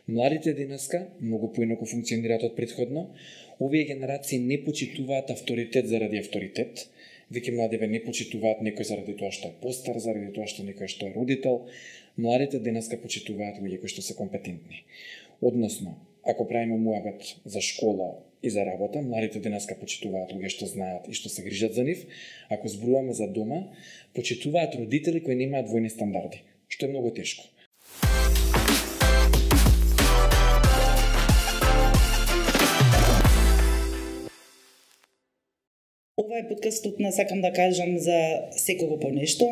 Младите денеска многу поинаку функционираат од претходно. Овие генерации не почитуваат авторитет заради авторитет. Веќе младиве не почитуваат некој заради тоа што е постар, заради тоа што некој што е родител. Младите денеска почитуваат луѓе кои што се компетентни. Односно, ако правиме муабет за школа и за работа, младите денеска почитуваат луѓе што знаат и што се грижат за нив. Ако зборуваме за дома, почитуваат родители кои немаат двојни стандарди, што е многу тешко. Ова е подкастот на Сакам да кажам за секого по нешто.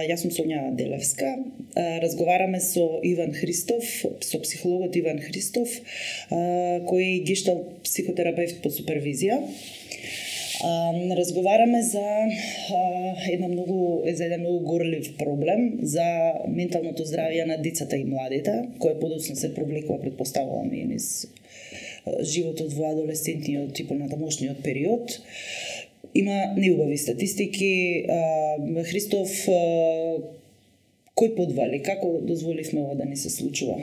Јас сум Сонја Делевска. Разговараме со Иван Христов, со психологот Иван Христов, кој е гешталт психотерапевт по супервизија. Разговараме за еден многу горлив проблем, за менталното здравје на децата и младите, кој подоцна се провлекува, предпоставувам, и низ животот во адолесцентниот и понатамошниот период. Има неубави статистики. Христов, кој подвали? Како дозволивме ова да ни се случува?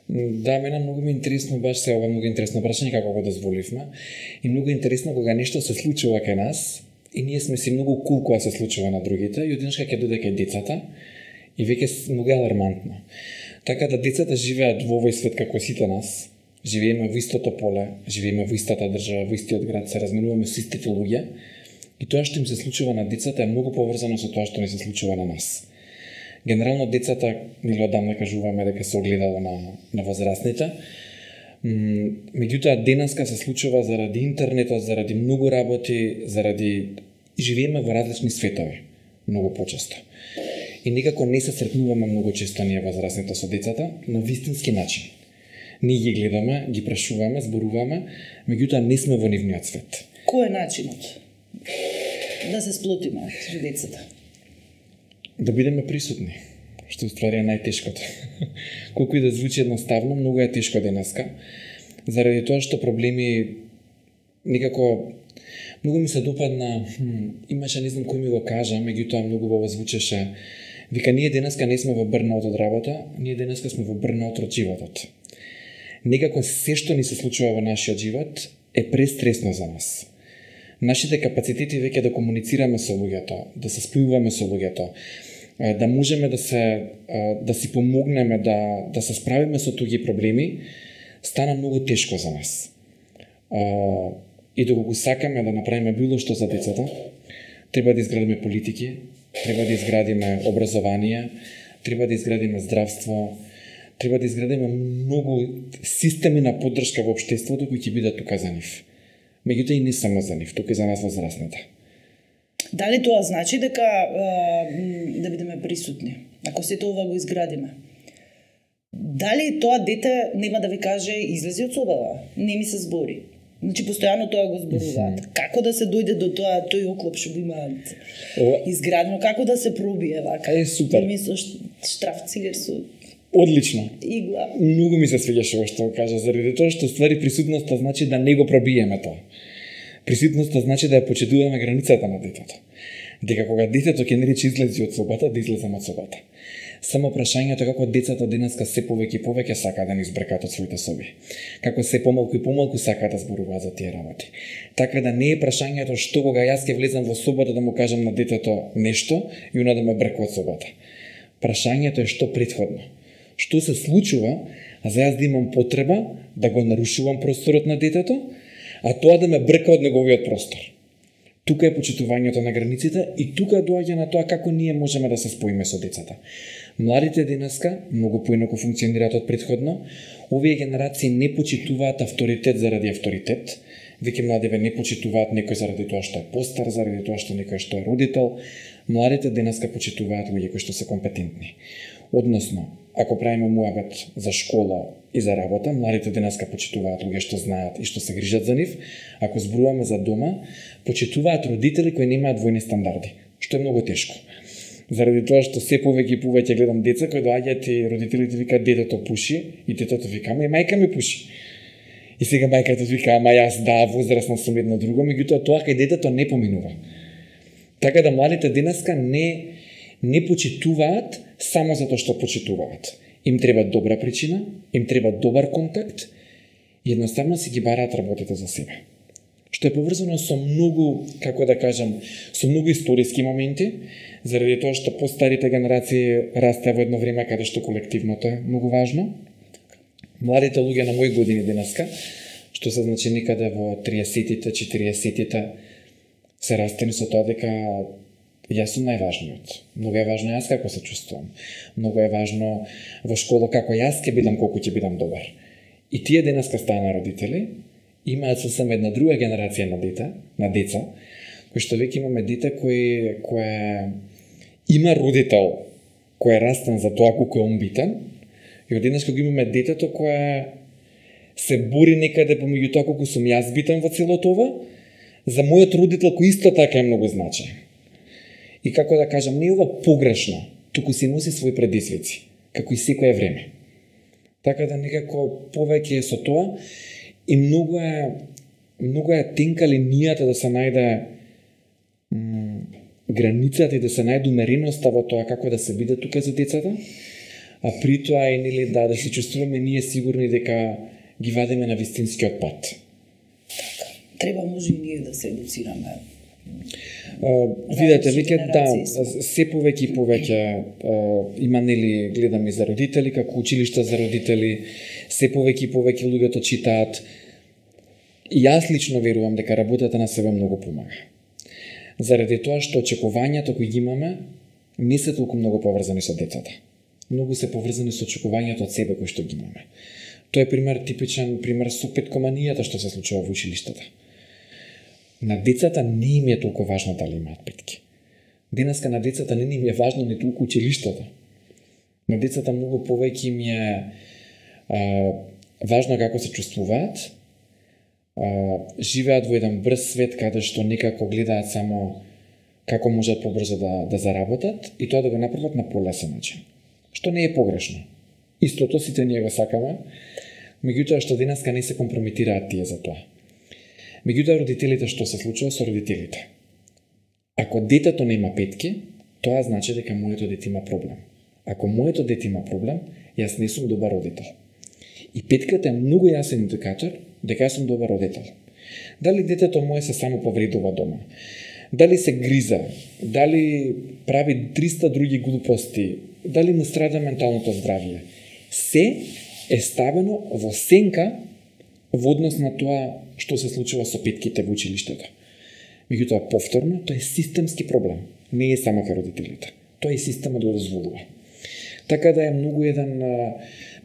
Да, мене многу ми интересно баш се ова многу интересно прашање како го дозволивме. И многу интересно кога нешто се случува кај нас и ние сме си многу кул кога се случува на другите и одеднаш ќе дојде кај децата и веќе многу алармантно. Така да децата живеат во овој свет како сите нас. Живееме во истото поле, живееме во истата држава, во истиот град, се разменуваме со истите луѓе и тоа што им се случува на децата е многу поврзано со тоа што ни се случува на нас. Генерално децата, или одамна кажуваме дека се огледало на возрастните, меѓутоа денеска се случува заради интернетот, заради многу работи, заради живееме во различни светови, многу почесто. И некако не се сретнуваме многу често ние возрастните со децата на вистински начин. Ние ги гледаме, ги прашуваме, зборуваме, меѓутоа не сме во нивниот свет. Кој е начинот да се сплотиме со децата? Да бидеме присутни, што уствари е најтешкото. Колку и да звучи едноставно, многу е тешко денеска, заради тоа што проблеми некако многу ми се допадна, имаше не знам кој ми го кажа, меѓутоа многу убаво звучеше. Вика, ние денеска не сме во бърнаут од работа, ние денеска сме во бърнаут од животот. Некако се што ни се случува во нашиот живот е престресно за нас. Нашите капацитети веќе да комуницираме со луѓето, да се спојуваме со луѓето, да можеме да си помогнеме да се справиме со туѓи проблеми, стана многу тешко за нас. И доколку го сакаме да направиме било што за децата, треба да изградиме политики, треба да изградиме образование, треба да изградиме здравство, треба да изградиме многу системи на поддршка во општеството кои ќе бидат тука за нив. Меѓутоа и не само за нив, тука и за нас возрастните. Дали тоа значи дека да бидеме присутни, ако сето ова го изградиме? Дали тоа дете нема да ви каже излези од собава, не ми се збори? Значи постојано тоа го зборуваат. Како да се дојде до тоа, тој оклоп што го имаат изградено, како да се пробие вака? Е, супер. Ми со штраф цигер со Одлично. игла. Многу ми се свиѓаше ова што го кажа, заради тоа што ствари присутноста значи да не го пробиеме тоа. Присутноста значи да ја почитуваме границата на детето. Дека кога детето ќе не рече излези од собата, да излезам од собата. Само прашањето е како децата денеска се повеќе и повеќе сака да ни избркат од своите соби. Како се помалку и помалку сака да зборуваат за тие работи. Така да не е прашањето што кога јас ќе влезам во собата да му кажам на детето нешто и она да ме брка од собата. Прашањето е што претходно. Што се случува, а за јас да имам потреба да го нарушувам просторот на детето, а тоа да ме брка од неговиот простор. Тука е почитувањето на границите и тука доаѓа на тоа како ние можеме да се споиме со децата. Младите денеска многу поинаку функционираат од претходно. Овие генерации не почитуваат авторитет заради авторитет. Веќе младиве не почитуваат некој заради тоа што е постар, заради тоа што некој што е родител. Младите денеска почитуваат луѓе кои што се компетентни. Односно, ако правиме муабет за школа и за работа, младите денеска почитуваат луѓе што знаат и што се грижат за нив. Ако зборуваме за дома, почитуваат родители кои немаат двојни стандарди, што е многу тешко. Заради тоа што се повеќе и повеќе гледам деца кои доаѓаат и родителите викаат детето пуши и детето вика ама и мајка ми пуши. И сега мајката вика ама јас да возрастна сум едно друго, меѓутоа тоа кај детето не поминува. Така да младите денеска не почитуваат само затоа што почитуваат. им треба добра причина, им треба добар контакт и едноставно си ги бараат работите за себе. Што е поврзано со многу, како да кажам, со многу историски моменти, заради тоа што постарите генерации растеа во едно време каде што колективното е многу важно. Младите луѓе на мои години денеска, што се значи никаде во 30-тите, 40-тите, се растени со тоа дека јас сум најважниот. Многу е важно јас како се чувствувам. Многу е важно во школа како јас ќе бидам, колку ќе бидам добар. И тие денеска стана родители, имаат сосем една друга генерација на деца, кои што веќе имаме дете кој има родител кој е растен за тоа колку е он битен, и одеднаш кога имаме детето кое се бори некаде помеѓу тоа колку сум јас битен во целото ова, за мојот родител кој исто така е многу значаен. И како да кажам, не е ова погрешно, туку си носи своји предизвици, како и секое време. Така да некако повеќе е со тоа и многу е тенка линијата да се најде границата и да се најде умереноста во тоа како да се биде тука за децата, а при тоа и нели да се чувствуваме ние сигурни дека ги вадиме на вистинскиот пат. Така. Треба може и ние да се едуцираме. Видете, веќе се повеќе и повеќе има нели гледаме за родители, како училишта за родители, се повеќе и повеќе луѓето читаат. И јас лично верувам дека работата на себе многу помага. Заради тоа што очекувањата кои ги имаме не се толку многу поврзани со децата. Многу се поврзани со очекувањата од себе кои што ги имаме. Тоа е типичен пример со петкоманијата што се случува во училиштата. На децата не им е толку важно дали имаат петки. Денеска на децата не им е важно ни толку училиштата. На децата многу повеќе им е важно како се чувствуваат, живеат во еден брз свет каде што некако гледаат само како можат побрзо да заработат и тоа да го направат на полесен начин. Што не е погрешно. Истото сите ние го сакаме, меѓутоа што денеска не се компрометираат тие за тоа. Меѓутоа родителите што се случува со родителите. Ако детето нема петки, тоа значи дека моето дете има проблем. Ако моето дете има проблем, јас не сум добар родител. И петката е многу јасен индикатор дека јас сум добар родител. Дали детето мое се само повредува дома, дали се гриза, дали прави 300 други глупости, дали му страда менталното здравје, се е ставено во сенка во однос на тоа што се случува со петките во училиштето. Меѓутоа, повторно, тоа е системски проблем. Не е само кај родителите. Тоа и системот го дозволува. Така да е многу еден,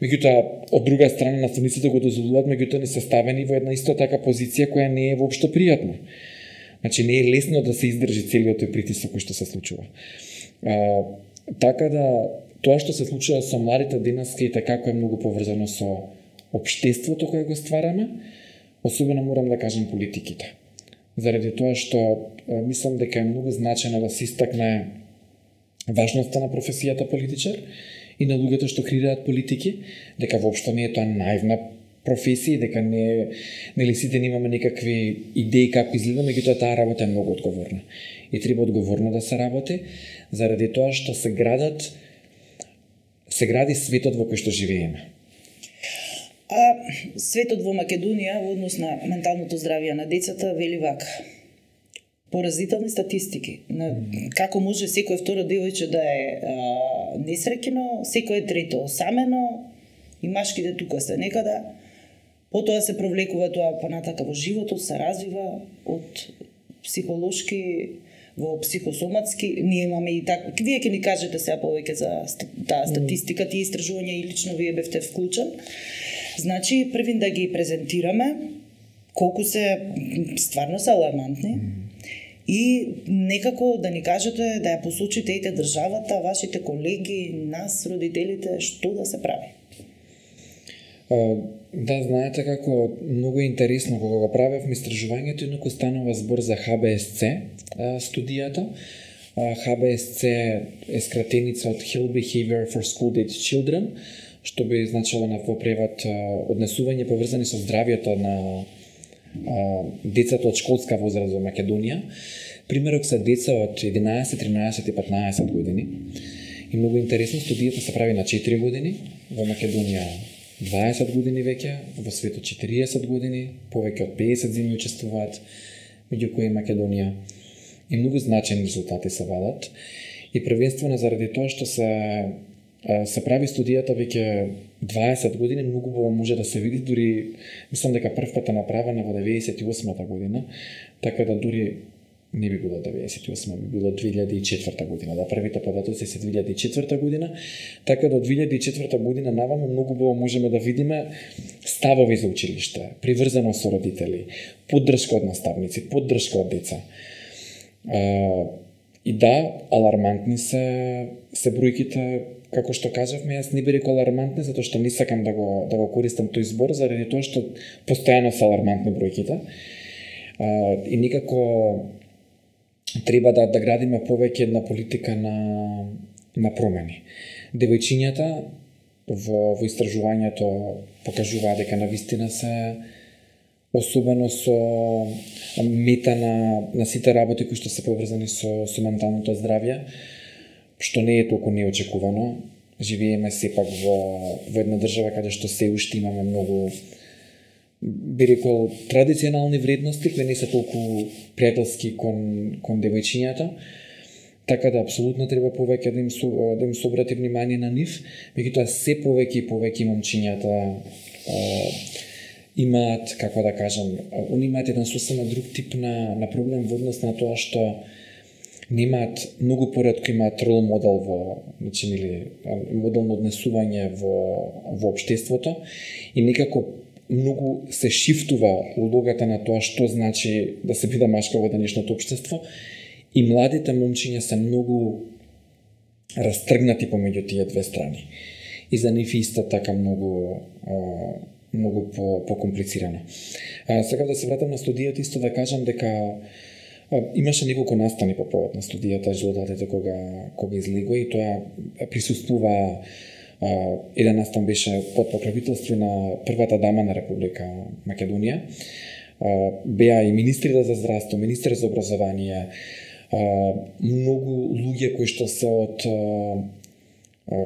меѓутоа, од друга страна наставниците го дозволуваат, меѓутоа не се ставени во една исто така позиција која не е воопшто пријатна. Значи, не е лесно да се издржи целиот тој притисок кој што се случува. Така да, тоа што се случува со младите денеска и така е многу поврзано со општеството кое го ствараме, особено морам да кажам политиките. Заради тоа што мислам дека е многу значено да се истакне важноста на професијата политичар и на луѓето што креираат политики, дека воопшто не е тоа наивна професија, дека нели сите имаме некакви идеи како изгледа, меѓутоа таа работа е многу одговорна. И треба одговорно да се работи, заради тоа што се гради светот во кој што живееме. Светот во Македонија во однос на менталното здравје на децата вели вака. Поразителни статистики. Како може секој второ девојче да е несреќено, секој трето осамено и машките тука се некада. Потоа се провлекува тоа понатака во животот, се развива од психолошки во психосоматски. Ние имаме и така. Вие ќе ни кажете сега повеќе за таа статистика, тие истражувања и лично вие бевте вклучен. Значи, првин да ги презентираме колку се стварно се алармантни и некако да ни кажете, да ја посочите ете државата, вашите колеги, нас, родителите, што да се прави. Да, знаете како многу интересно кога го правевме истражувањето, инаку станува збор за ХБСЦ студијата. ХБСЦ е скратеница од Health Behavior for School Age Children, што би значило на во превод однесување поврзани со здравјето на децата од школска возраст во Македонија. Примерок се деца од 11, 13 и 15 години. И многу интересно, студијата се прави на 4 години, во Македонија 20 години веќе, во светот 40 години, повеќе од 50 земји учествуваат, меѓу кои Македонија. И многу значајни резултати се вадат. И првенствено заради тоа што се прави студијата веќе 20 години, многу убаво може да се види, дури мислам дека прв пат е направена во 98-та година, така да дури не би било 98, би било 2004 година. Да, првите податоци се 2004 година, така да од 2004 година наваму многу убаво можеме да видиме ставови за училиште, приврзаност со родители, поддршка од наставници, поддршка од деца. И да, алармантни се бројките, како што кажавме, јас не би рекол алармантни, затоа што не сакам да го користам тој збор, заради тоа што постојано се алармантни бројките. И никако треба да градиме повеќе една политика на промени. Девојчињата во истражувањето покажуваат дека навистина се, особено со мета на сите работи кои што се поврзани со менталното здравје, што не е толку неочекувано. Живееме сепак во една држава каде што се уште имаме многу, би рекол, традиционални вредности кои не се толку пријателски кон девојчињата, така да апсолутно треба повеќе да им се обрати внимание на нив, меѓутоа се повеќе и повеќе момчињата имаат, како да кажам, они имаат еден сосема друг тип на проблем во однос на тоа што немаат, многу поретко имаат рол модел значи, модел на однесување во општеството и некако многу се шифтува улогата на тоа што значи да се биде машка во денешното општество и младите момчиња се многу растргнати помеѓу тие две страни. И за нив исто така многу по-комплицирано. Сега да се вратам на студијата, исто да кажам дека имаше неколку настани по повод на студијата резултатите кога излегоа и тоа присуствува. Еден настан беше под покровителство на првата дама на Република Македонија. Беа и министрите за здравство, министри за образование, многу луѓе кои што се од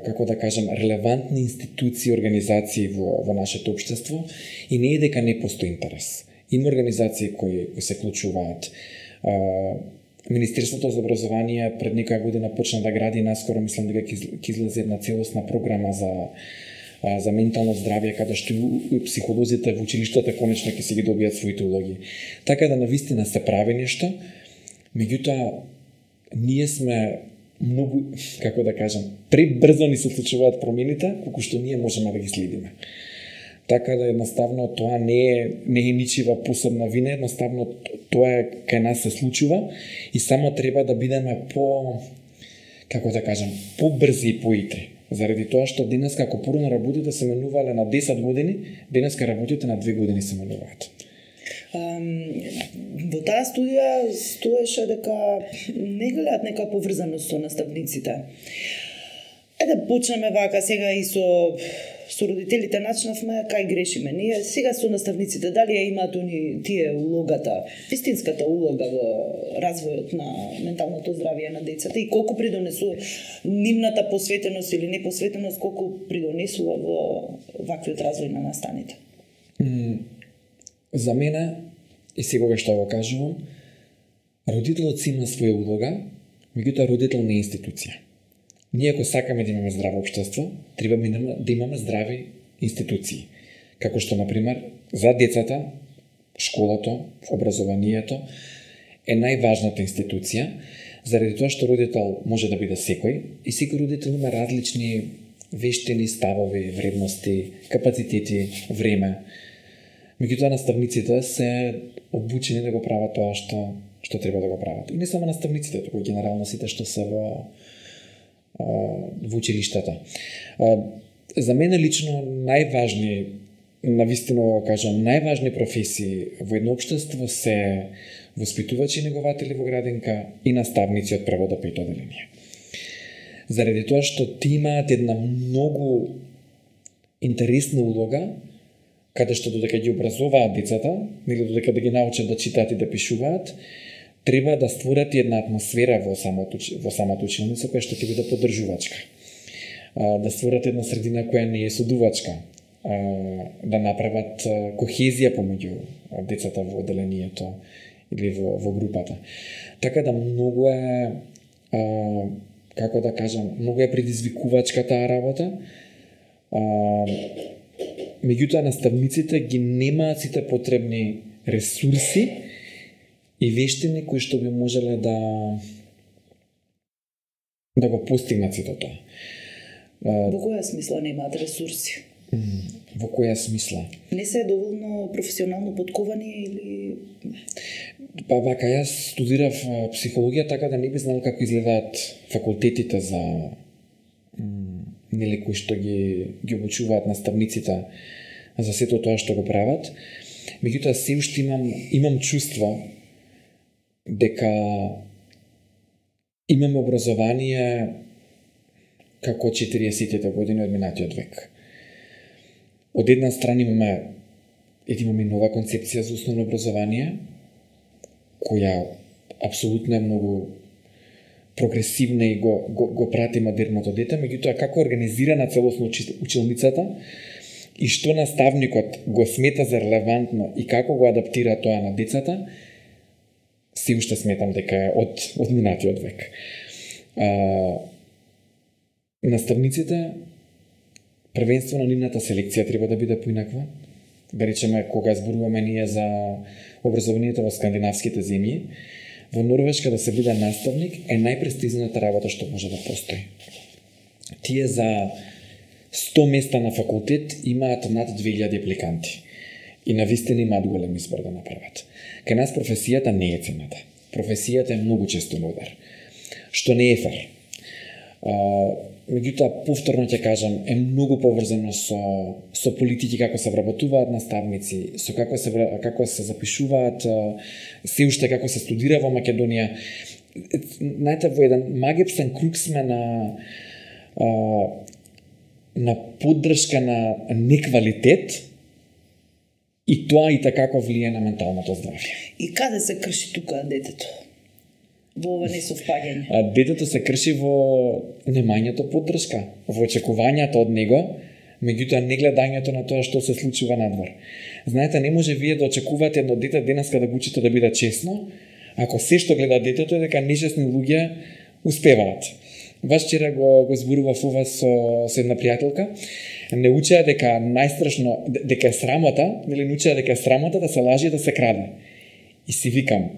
како да кажам, релевантни институции, организации во нашето општество и не е дека не постои интерес. Има организации кои се вклучуваат. Министерството за образование пред некоја година почна да гради, наскоро мислам дека ќе излезе една целосна програма за ментално здравје, каде што и психолозите во училиштата конечно ќе си ги добијат своите улоги. Така да навистина се прави нешто, меѓутоа ние сме многу, како да кажам, пребрзо ни се случуваат промените, колку што ние можеме да ги следиме. Така да едноставно тоа не е ничива посебна вина, едноставно тоа е кај нас се случува и само треба да бидеме како да кажам, побрзи и поитри. Заради тоа што денеска ако порано работите се менувале на 10 години, денеска работите на 2 години се менуваат. Во таа студија стоеше дека не гледаат нека поврзаност со наставниците. Почнеме вака сега и со родителите начнавме, кај грешиме ние, сега со наставниците, дали ја имаат тие улогата, вистинската улога во развојот на менталното здравје на децата и колку придонесува нивната посветеност или непосветеност, колку придонесува во ваквиот развој на настаните? За мене, и секогаш што го кажувам, родителот си има своја улога, меѓутоа родител не е институција. Ние ако сакаме да имаме здраво општество, треба да имаме здрави институции. Како што, например, за децата, школото, образованието е најважната институција, заради тоа што родител може да биде секој и секој родител има различни вештини, ставови, вредности, капацитети, време. Меѓутоа наставниците се обучени да го прават тоа што треба да го прават. И не само наставниците, туку генерално сите што се во училиштата. За мене лично навистина кажам, најважни професии во едно општество се воспитувачи и негователи во градинка и наставници од прво до пето одделение. Заради тоа што ти имаат една многу интересна улога, каде што додека ги образуваат децата, или додека да ги научат да читаат и да пишуваат, треба да створат една атмосфера во самата училница која што ќе биде поддржувачка. да створат една средина која не е судувачка, да направат кохезија помеѓу децата во одделението или во групата. Така да многу е, како да кажам, многу е предизвикувачка таа работа. Меѓутоа наставниците ги немаат сите потребни ресурси и вештини кои што би можеле да го постигнат сето тоа. Во која смисла немаат ресурси? Во која смисла? Не се доволно професионално подковани или... Па вака, јас студирав психологија, така да не би знал како изгледаат факултетите за нели кои што ги обучуваат наставниците за сето тоа што го прават. Меѓутоа се уште имам чувство дека имаме образование како 40-тите години од минатиот век. Од една страна имаме нова концепција за основно образование, која апсолутно е многу прогресивна и го прати модерното дете, меѓутоа како организирана целосно училницата и што наставникот го смета за релевантно и како го адаптира тоа на децата, се уште сметам дека е од минатиот век. Наставниците, првенствено нивната селекција треба да биде поинаква. Да речеме, кога зборуваме ние за образованието во скандинавските земји, во Норвешка да се биде наставник е најпрестижната работа што може да постои. Тие за 100 места на факултет имаат над 2000 апликанти. И навистина имаат голем избор да направат. Кај нас професијата не е цената. Професијата е многу често на удар. Што не е фер. Меѓутоа, повторно ќе кажам, е многу поврзано со политики, како се вработуваат наставници, со како се запишуваат, се уште како се студира во Македонија. Знаете, во еден магепсен круг сме на поддршка на неквалитет, и тоа и такако влие на менталното здравје. И каде се крши тука детето? Во ова несовпаѓање? Детето се крши во немањето поддршка, во очекувањата од него, меѓутоа не гледањето на тоа што се случува надвор. Знаете, не може вие да очекувате едно дете денеска да го учите да биде честно, ако се што гледа детето е дека нечестни луѓе успеваат. Баш вчера го зборував ова со една пријателка. Не учеа дека најстрашно, дека е срамота, нели учеа дека е срамота да се лажи и да се краде. И си викам,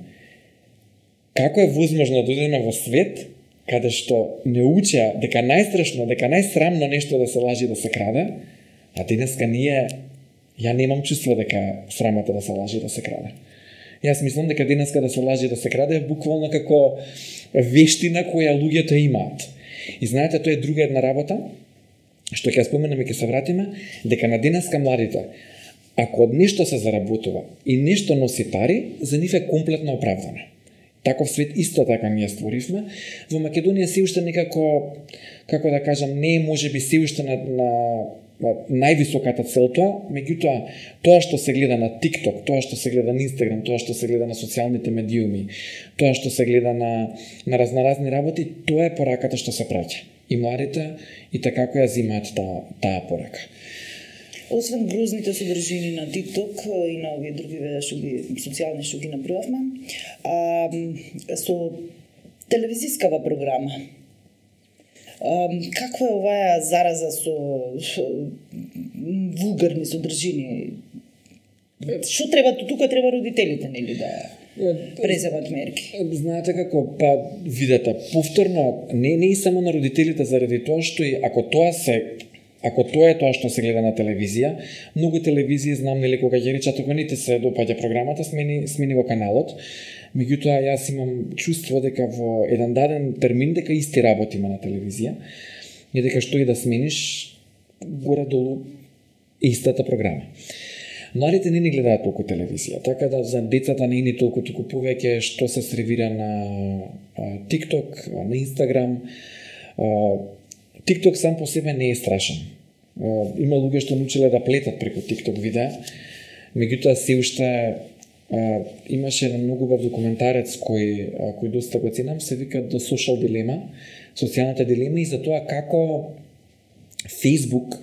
како е возможно да дојдеме во свет каде што не учеа дека најстрашно, дека најсрамно нешто да се лажи и да се краде, а денеска ја немам чувство дека е срамота да се лажи и да се краде. Јас мислам дека денеска да се лажи и да се краде е буквално како вештина која луѓето имаат. И знаете, тоа е друга една работа, што ќе споменаме и ќе се вратиме, дека на денеска младите, ако од нешто се заработува и нешто носи пари, за нив е комплетно оправдано. Таков свет исто така ние створивме. Во Македонија се уште некако, како да кажам, не е можеби се уште на највисоката цел тоа, меѓутоа тоа што се гледа на TikTok, тоа што се гледа на Instagram, тоа што се гледа на социјалните медиуми, тоа што се гледа на разноразни работи, тоа е пораката што се праќа. И младите и така ја зимаат таа порака. Освен грозните содржини на TikTok и на овие други социјални што ги набројавме, со телевизискава програма, каква е оваа зараза со вулгарни содржини? Што треба тука треба родителите нели да преземат мерки? Знаете како, видете, повторно не и само на родителите заради тоа што и ако тоа е тоа што се гледа на телевизија, многу телевизии знам нели кога ќе речат кога не ти се допаѓа програмата, смени го каналот. Меѓутоа јас имам чувство дека во еден даден термин дека исти работи има на телевизија и дека што и да смениш горе долу истата програма. Младите не гледаат толку телевизија, така да за децата не ни толку туку повеќе што се сервира на TikTok, на Instagram. TikTok сам по себе не е страшен. Има луѓе што научиле да плетат преку TikTok видеа, меѓутоа се уште имаше еден многу убав документарец кој доста го ценам, се вика The Social Dilemma, социјалната дилема и за тоа како Facebook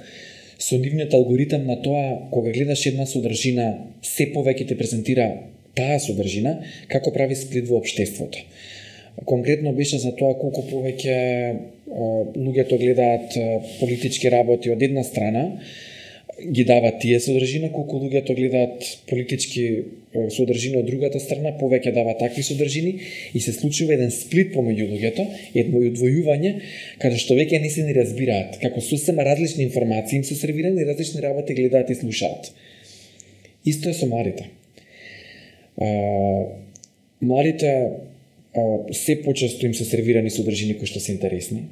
со нивниот алгоритам на тоа, кога гледаш една содржина, се повеќе те презентира таа содржина, како прави сплит во општеството. Конкретно беше за тоа колку повеќе луѓето гледаат политички работи од една страна, ги дават тие содржина, колку луѓето гледаат политички содржина од другата страна, повеќе дават такви содржини и се случува еден сплит помеѓу луѓето, едно одвојување, каде што веќе не се ни разбираат, како сосема различни информации им се сервирани и различни работи гледаат и слушаат. Исто е со младите. Младите се почесто им се сервирани содржини кои што се интересни.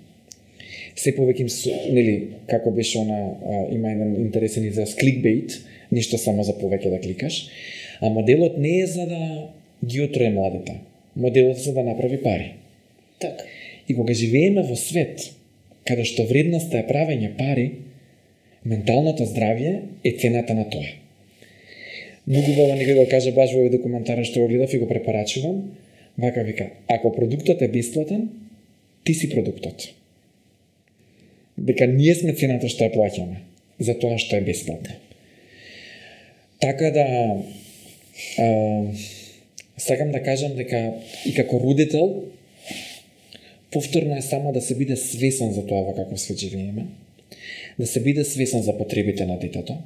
Се повеќе им се, нели, како беше има еден интересен израз кликбейт, ништо само за повеќе да кликаш, а моделот не е за да ги отрое младите. Моделот е за да направи пари. Така. И кога живееме во свет, каде што вредноста е правење пари, менталното здравје е цената на тоа. Многу убаво некој го каже баш во овој документар што го гледав и го препорачувам, вака вика, ако продуктот е бесплатен, ти си продуктот. Дека ние сме цената што ја плаќаме за тоа што е бесплатно. Така да сакам да кажам дека и како родител повторно е само да се биде свесен за тоа во каков свет живееме, да се биде свесен за потребите на детето,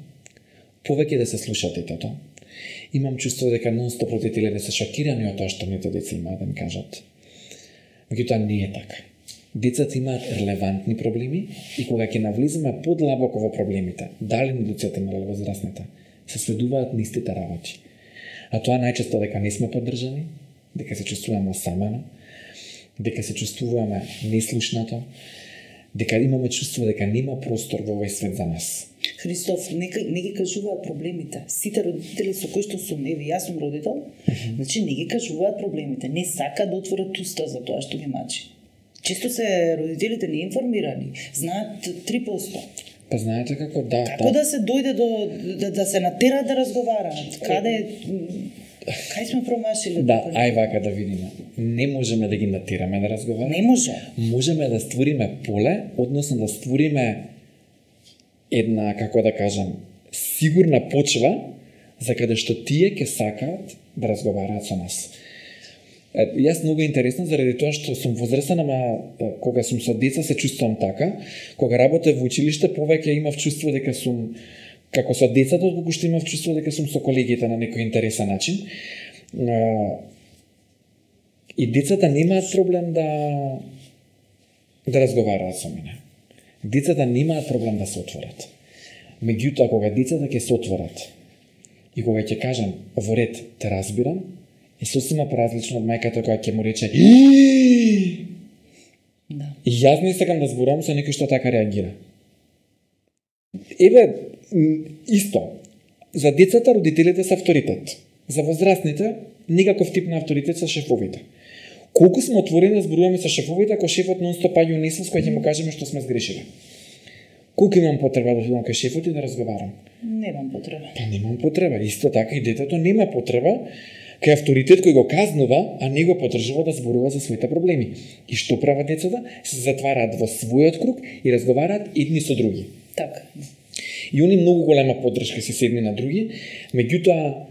повеќе да се слуша детето. Имам чувство дека нон-стоп родителите се шокирани од тоа што моите деца имаат да ми кажат. Меѓутоа не е така. Децата имаат релевантни проблеми и кога ќе навлеземе подлабоко во проблемите, дали на децата или возрастните, се сведуваат на истите работи. А тоа најчесто дека не сме поддржани, дека се чувствуваме осамено, дека се чувствуваме неслушнато, дека имаме чувство дека нема простор во овој свет за нас. Христоф, не ги кажуваат проблемите. Сите родители со кои што сум, еви, јас сум родител, значи не ги кажуваат проблемите, не сака да отворат уста за тоа што ги мачи. Често се родителите не информирани, знаат 3%. Па знаете како Како да се дојде до да се натераат да разговараат? Кај сме промашили? Да, ај вака да видиме. Не можеме да ги натераме да разговараме. Не може. Можеме да створиме поле, односно да створиме една, како да кажам, сигурна почва за каде што тие ќе сакаат да разговараат со нас. Јас многу интересно заради тоа што сум возрастен, ама кога сум со деца се чувствувам така. Кога работев во училиште, повеќе имав чувство дека сум како со децата, отколку што имав чувство дека сум со колегите на некој интересен начин. И децата немаат проблем да разговараат со мене. Децата немаат проблем да се отворат. Меѓутоа, кога децата ќе се отворат и кога ќе кажам во ред те разбирам, е сосема поразлично од мајката која ќе му рече Да. И јас не сакам да зборувам со некој што така реагира. Еве, исто. За децата родителите се авторитет. За возрастните никаков тип на авторитет се шефовите. Колку сме отворени да зборуваме со шефовите ако шефот нон-стоп паѓа у несвест кој ќе му кажеме што сме сгрешили? Колку имам потреба да одам кај шефот и да разговарам? Немам потреба. Па немам потреба. Исто така и детето нема потреба кај авторитет кој го казнува, а не го поддржува да зборува за своите проблеми. И што прават децата? Се затвараат во својот круг и разговараат едни со други. Така. И они многу голема поддршка се едни на други, меѓутоа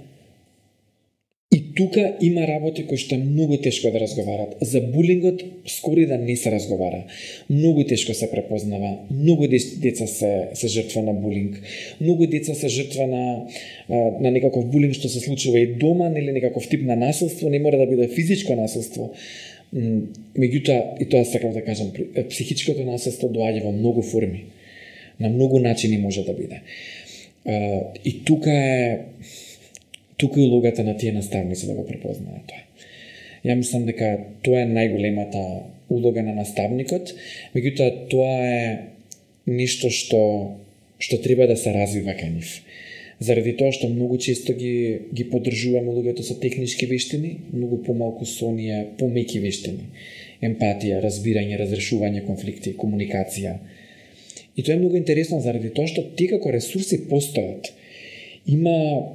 и тука има работи кои што е многу тешко да разговарат. За булингот скоро да не се разговара. Многу тешко се препознава. Многу деца се жртва на булинг. Многу деца се жртва на некаков булинг што се случува и дома, или некаков тип на насилство, не мора да биде физичко насилство. Меѓутоа, и тоа сакам да кажам, психичкото насилство доаѓа во многу форми. На многу начини може да биде. И тука е улогата на тие наставници да го препознаат тоа. Ја мислам дека тоа е најголемата улога на наставникот, меѓутоа тоа е нешто што треба да се развива кај нив. Заради тоа што многу често ги поддржуваме луѓето со технички вештини, многу помалку со оние помеки вештини. Емпатија, разбирање, разрешување конфликти, комуникација. И тоа е многу интересно заради тоа што тие како ресурси постојат. Има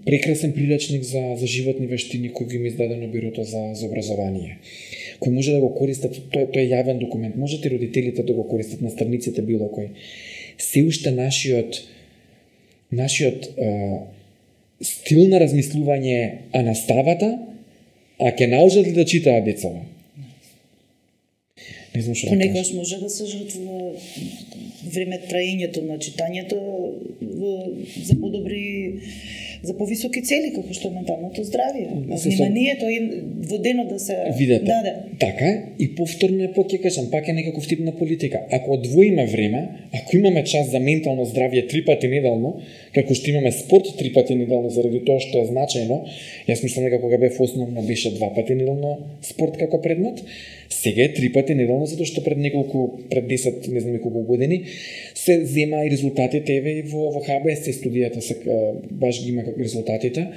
прекрасен прирачник за животни вештини кој ги има издадено Бирото за образование, кој може да го користат, тој е јавен документ, можете родителите да го користат, наставниците, било кој. Се уште нашиот стил на размислување, а наставата, а ќе научат ли да читаат децата? Не знам што да кажам. Понекогаш може да се жртвува време траењето на читањето за подобри, за повисоки цели, како што е менталното здравје. Вниманието и во денот да се видете. даде. Така е, и повторно е ќе кажам, пак е некаков тип на политика. Ако одвоиме време, ако имаме час за ментално здравје 3 пати неделно, како што имаме спорт 3 пати неделно заради тоа што е значајно, јас мислам дека кога бев основно беше 2 пати неделно спорт како предмет, сега е 3 пати неделно, затоа што пред 10, не знам колку години, се зема и резултатите, еве и во ХБС студијата се баш ги има резултатите,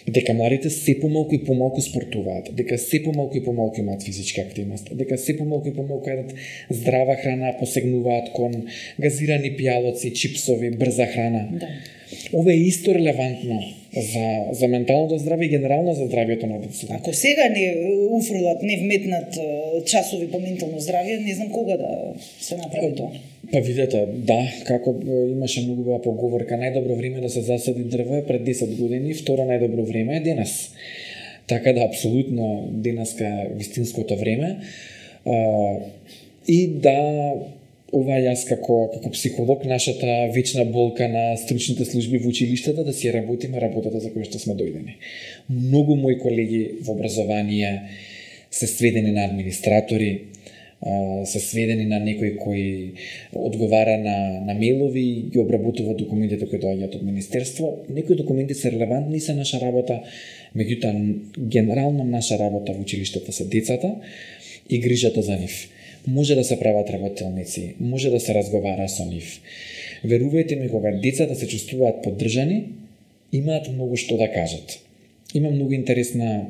дека младите се помалку и помалку спортуваат, дека се помалку и помалку имаат физичка активност, дека се помалку и помалку едат здрава храна, посегнуваат кон газирани пијалоци, чипсови, брза храна. Да. Ова е исто релевантно за менталното здравје и генерално за здравјето на децата. Ако сега не уфрлат, не вметнат часови по ментално здравје, не знам кога да се направи тоа. Па видете, да, како имаше многу убава поговорка, најдобро време да се засади дрво е пред 10 години, второ најдобро време е денес. Така да, апсолутно, денеска е вистинското време. И да, ова јас како психолог, нашата вечна болка на стручните служби во училиштата да си работиме работата за која што сме дојдени. Многу мои колеги во образование се сведени на администратори, се сведени на некој кој одговара на мејлови и ги обработува документите кои доаѓаат од министерство. Некои документи се релевантни за наша работа, меѓутоа генерално наша работа во училиштата се децата и грижата за нив. Може да се прават работилници, може да се разговара со нив. Верувајте ми, кога децата се чувствуваат поддржани, имаат многу што да кажат. Има многу интересна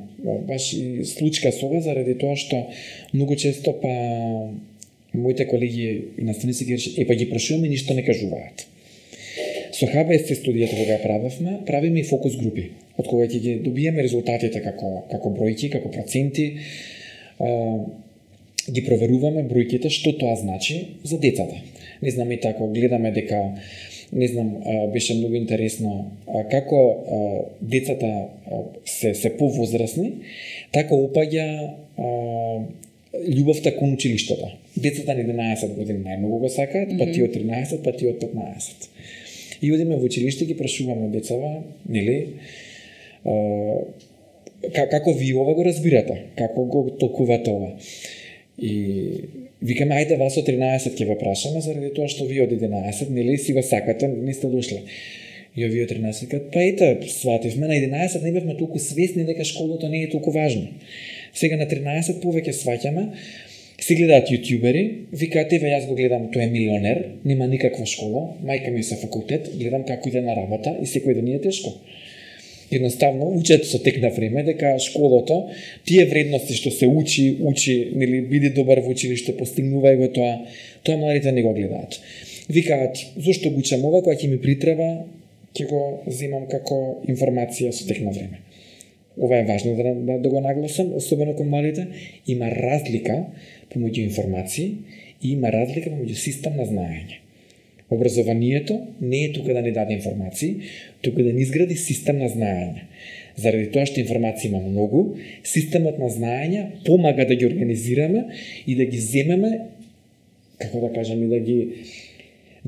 баш и случка со ова, заради тоа што многу често моите колеги и наставници ги речат, па ги прашуваме, ништо не кажуваат. Со ХБС студијата кога ја правевме, правиме и фокус групи. Од кога ќе ги добиеме резултатите како бројки, како проценти, ги проверуваме бројките што тоа значи за децата. Не знам и тако, гледаме дека беше многу интересно како децата се повозрасни, така опаѓа љубовта кон училиштето. Децата на 11 години најмногу го сакаат, па тие од 13, па тие од 15. И одиме во училиште ги прашуваме децава, нели, како ви ова го разбирате, како го толкувате ова. И викаме, ајде вас од 13 ќе ве прашаме, заради тоа што ви од 11, нели си го сакате, не сте дошле. И овие од 13 кажат, па ете, свативме, на 11 не бевме толку свесни дека школото не е толку важно. Сега на 13 повеќе сваќаме, си гледаат јутјубери, викаат, еве јас го гледам, тој е милионер, нема никаква школа, мајка ми е со факултет, гледам како иде на работа и секој ден е тешко. Едноставно учат со тек на време дека школото, тие вредности што се учи, нели биде добар во училиште, постигнувај го тоа младите не го гледаат. Викаат, зошто го учам ова, кога ќе ми притреба, ќе го земам како информација со тек на време. Ова е важно да го нагласам, особено кон младите, има разлика помеѓу информации и има разлика помеѓу систем на знаење. Образованието не е тука да ни даде информации, тука да ни изгради систем на знаење. Заради тоа што информации има многу, системот на знаење помага да ги организираме и да ги земеме, како да кажем, и да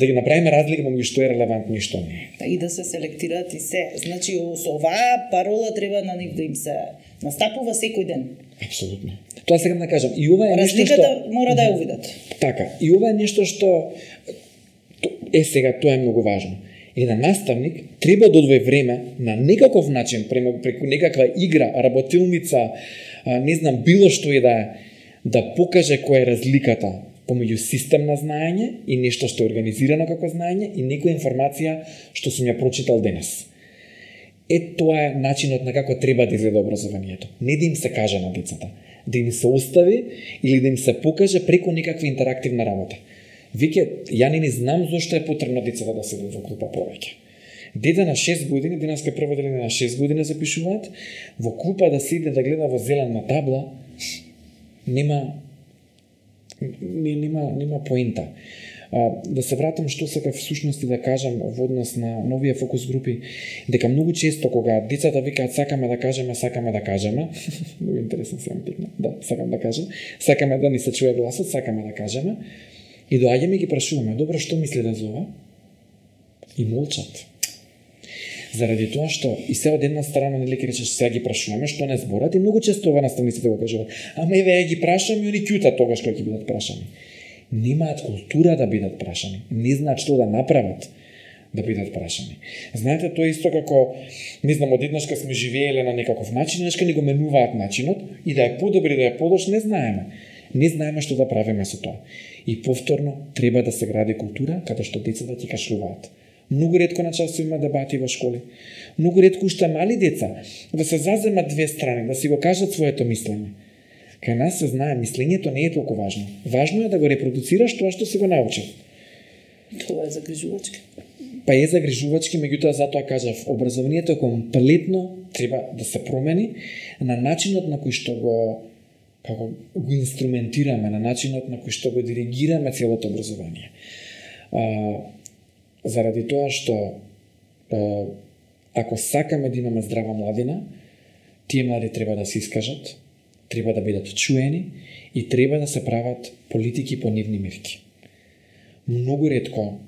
ги направиме разлика помеѓу што е релевантно и што не е. И да се селектираат и се. Значи, со оваа парола треба на нив да им се настапува секој ден. Апсолутно. Тоа сега да кажам. И ова е нешто што разликата мора да ја увидат. Така. И ова е нешто што сега тоа е многу важно. Еден наставник треба да одвои време на некаков начин, преку некаква игра, работилница, не знам, било што е да покаже која е разликата помеѓу систем на знаење и нешто што е организирано како знаење и некоја информација што сум ја прочитал денес. Тоа е начинот на како треба да изгледа образованието. Не да им се каже на децата, да им се остави или да им се покаже преку некаква интерактивна работа. Веќе, ја не знам зошто е потребно децата да седат во клупа повеќе. Дете на 6 години, денеска прво деление на 6 години запишуваат, во клупа да седи да гледа во зелена табла, нема поента. Да се вратам што сакав всушност да кажам во однос на новија фокус групи, дека многу често кога децата викаат сакаме да кажеме, многу интересно се текна. Да, сакам да кажам, сакаме да ни се чуе гласот, сакаме да кажеме, и доаѓаме и ги прашуваме, добро, што мислите за ова? И молчат. Заради тоа што и се од една страна нели ќе речеш сега ги прашуваме што не зборат и многу често ова наставниците го кажуваат. Ама еве ја ги прашаме и они ќутат тогаш кога ќе бидат прашани. Немаат култура да бидат прашани. Не знаат што да направат да бидат прашани. Знаете, тоа исто како, не знам, одеднашка сме живееле на некаков начин, еднашка ни го менуваат начинот и да е подобри, да е подош, не знаеме. Не знаеме што да правиме со тоа. И повторно треба да се гради култура каде што децата ќе кашлуваат. Многу ретко на часови има дебати во школи. Многу ретко уште мали деца да се заземат две страни, да си го кажат своето мислење. Кај нас се знае, мислењето не е толку важно. Важно е да го репродуцираш тоа што си го научил. Тоа е загрижувачки. Па е загрижувачки, меѓутоа затоа кажав, образованието комплетно треба да се промени на начинот на кој што го инструментираме, на начинот на кој што го диригираме целото образование. Заради тоа што ако сакаме да имаме здрава младина, тие млади треба да се искажат, треба да бидат чуени и треба да се прават политики по нивни мерки. Многу ретко,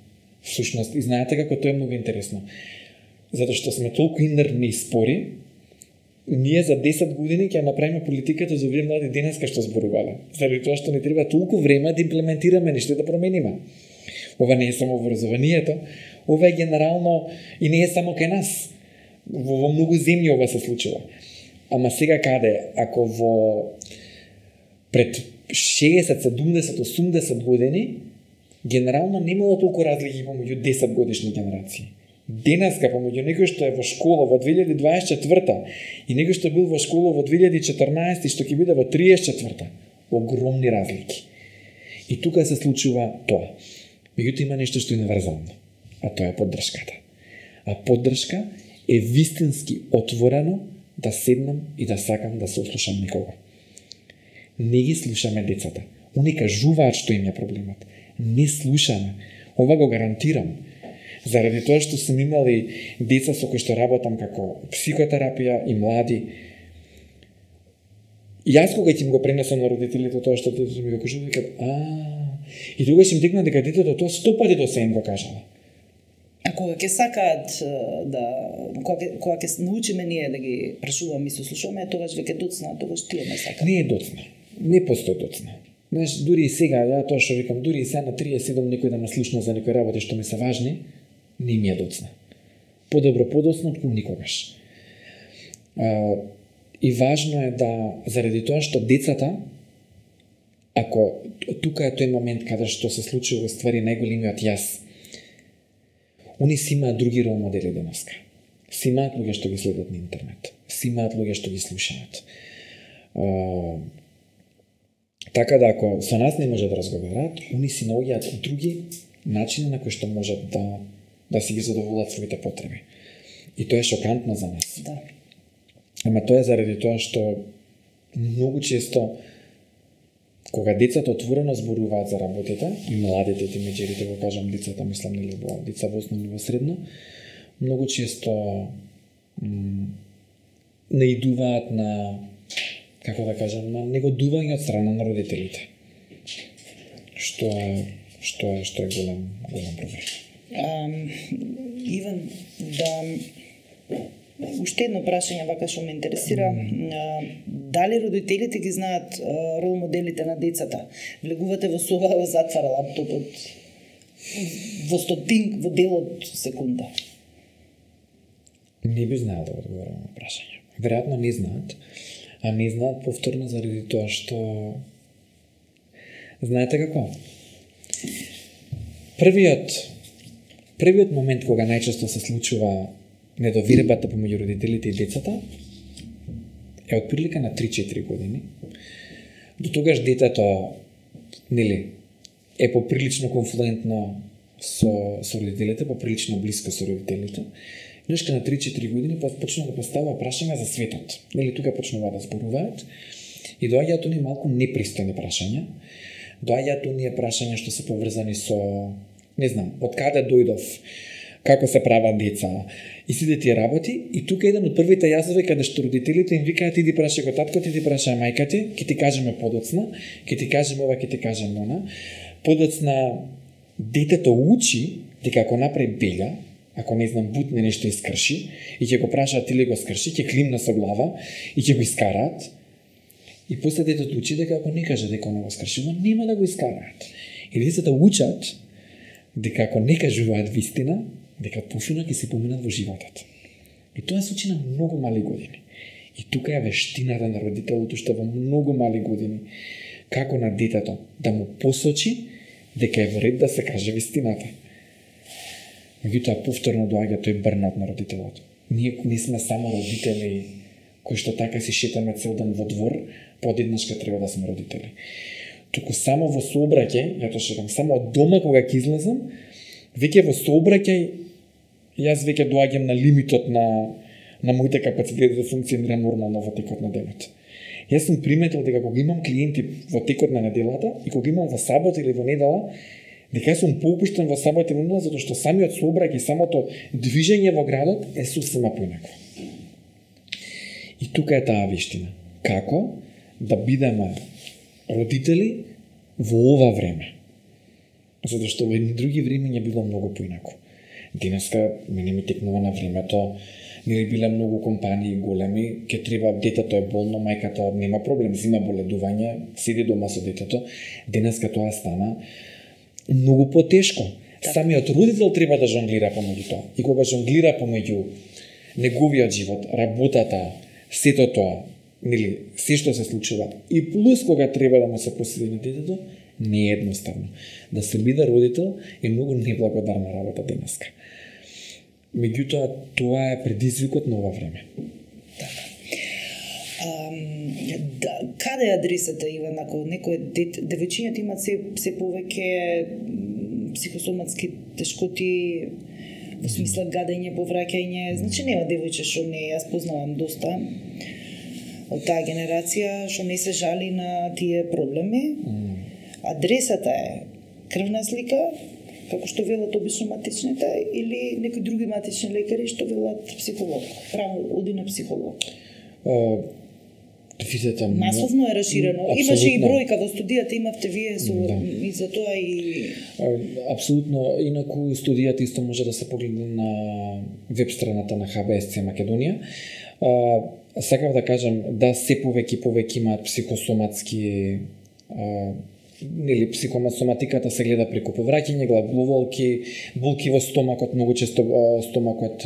всушност, и знаете како тоа е многу интересно, затоа што сме толку инервни и спори, ние за 10 години ќе направиме политиката за овие млади денеска што зборувале. Заради тоа што ни треба толку време да имплементираме нешто и да промениме. Ова не е само образованието, ова е генерално и не е само кај нас. Во многу земји ова се случува. Ама сега каде? Ако во пред 60, 70, 80 години генерално немало толку разлики помеѓу 10 годишни генерации. Денеска помеѓу некој што е во школа во 2024 и некој што бил во школа во 2014 и што ќе биде во 34 огромни разлики. И тука се случува тоа. Меѓутоа има нешто што е универзално, а тоа е поддршката. А поддршка е вистински отворено да седнам и да сакам да се ослушам некого. Не ги слушаме децата. Они кажуваат што им е проблемот. Не слушаме. Ова го гарантирам. Заради тоа што сум имали деца со кои што работам како психотерапија и млади. Јас кога ќе им го пренесам на родителите тоа што детето ми го кажува, викат, и тогаш им текна дека детето тоа 100 пати до се им го кажало. А кога ќе сакаат кога ќе научиме ние да ги прашуваме и се слушаме, тогаш веќе доцна, тогаш тие не сакаат. Не е доцна. Не постои доцна. Знаеш, дури и сега, ја тоа што викам, дури и сега на 37 некој да ме слушна за некои работи што ми се важни, не ми е доцна. Подобро подоцна од никогаш. И важно е да, заради тоа што децата, ако тука е тој момент каде што се случува ствари најголемиот јас, они си имаат други рол модели денеска. Си имаат луѓе што ги следат на интернет. Си имаат луѓе што ги слушаат. Така да ако со нас не може да разговараат, они си наоѓаат други начини на кои што можат да си ги задоволат своите потреби. И тоа е шокантно за нас. Да. Ама тоа е заради тоа што многу често кога децата отворено зборуваат за работите, и младите тинеџерите, го кажам децата, мислам нели деца во основно и во средно, многу често наидуваат на, како да кажам, на негодување од страна на родителите. Што е голем проблем. Иван, уште едно прашање вака што ме интересира. Дали родителите ги знаат рол моделите на децата? Влегувате во соба и затвара лаптопот во дел од секунда. Не би знаел да одговорам на прашање. Веројатно не знаат, а не знаат повторно заради тоа што знаете како? Првиот момент кога најчесто се случува недовербата помеѓу родителите и децата е отприлика на 3-4 години. До тогаш детето е поприлично конфлуентно со родителите, поприлично блиско со родителите. Нешка на 3-4 години почнува да поставува прашања за светот. Тука почнува да зборуваат И доаѓаат оние малку непристојни прашања. Доаѓаат оние прашања што се поврзани со, не знам, од каде дојдов, како се прават деца и сите тие работи. И тука еден од првите јазови каде што родителите им викаат иди прашај го татко, ти прашај мајка ти, ќе ти кажеме подоцна, ќе ти кажеме ова, ќе ти кажеме она. Подоцна детето учи дека ако направи белја, ако не знам бутне нешто искрши и ќе го прашаат или го скрши, ќе климна со глава и ќе го искараат. И после детето учи дека ако не каже дека оно го скршило, нема да го искараат. И децата учат дека ако не кажуваат вистина, дека пофина ќе се поминат во животот. И тоа се случи на многу мали години. И тука е вештината на родителот уште во многу мали години. Како на детето да му посочи дека е во ред да се каже вистината. Меѓутоа повторно доаѓа тој бърнаут на родителот. Ние не сме само родители кои што така си шетаме цел ден во двор, подеднашка треба да сме родители. Туку само во сообраќај, ја тоа шетам, само од дома кога ќе излезам, веќе во сообраќај јас веќе доаѓам на лимитот на моите капацитети да функционирам нормално во текот на денот. Јас сум приметил дека кога имам клиенти во текот на неделата и кога имам во сабот или во недела, дека сум поопуштен во сабот и недела затоа што самиот сообраќај, самото движење во градот е сосема поинакво. И тука е таа вештина. Како да бидеме родители во ова време? Затоа што во едни други времења било многу поинако. Денеска мене ми текнува на времето, нели биле многу компании големи, ќе треба, детето е болно, мајката нема проблем, зима боледување, седи дома со детето. Денеска тоа стана многу потешко. Самиот родител треба да жонглира помеѓу тоа. И кога жонглира помеѓу неговиот живот, работата, сето тоа, нели, се што се случува, и плюс кога треба да му се посвети на детето, не е едноставно. Да се биде родител е многу неблагодарна работа денеска. Меѓутоа, тоа е предизвикот на ова време. Каде е адресата, Иван, ако некој девојчињата имат се повеќе психосоматски тешкоти, во смисла гадење, повраќање, значи нема девојче што не, јас познавам доста од таа генерација што не се жали на тие проблеми. Адресата е крвна слика, како што велат обично матичните, или некои други матични лекари што велат психолог, право оди на психолог. Масовно е расширено. Имаше и бројка во студијата, имавте вие со и за тоа и апсолутно. Инаку студијата исто може да се погледне на веб страната на ХБСЦ Македонија. Сакав да кажам да се повеќе имаат психосоматски нели психосоматиката се гледа преку повраќање, главоболки, болки во стомакот, многу често стомакот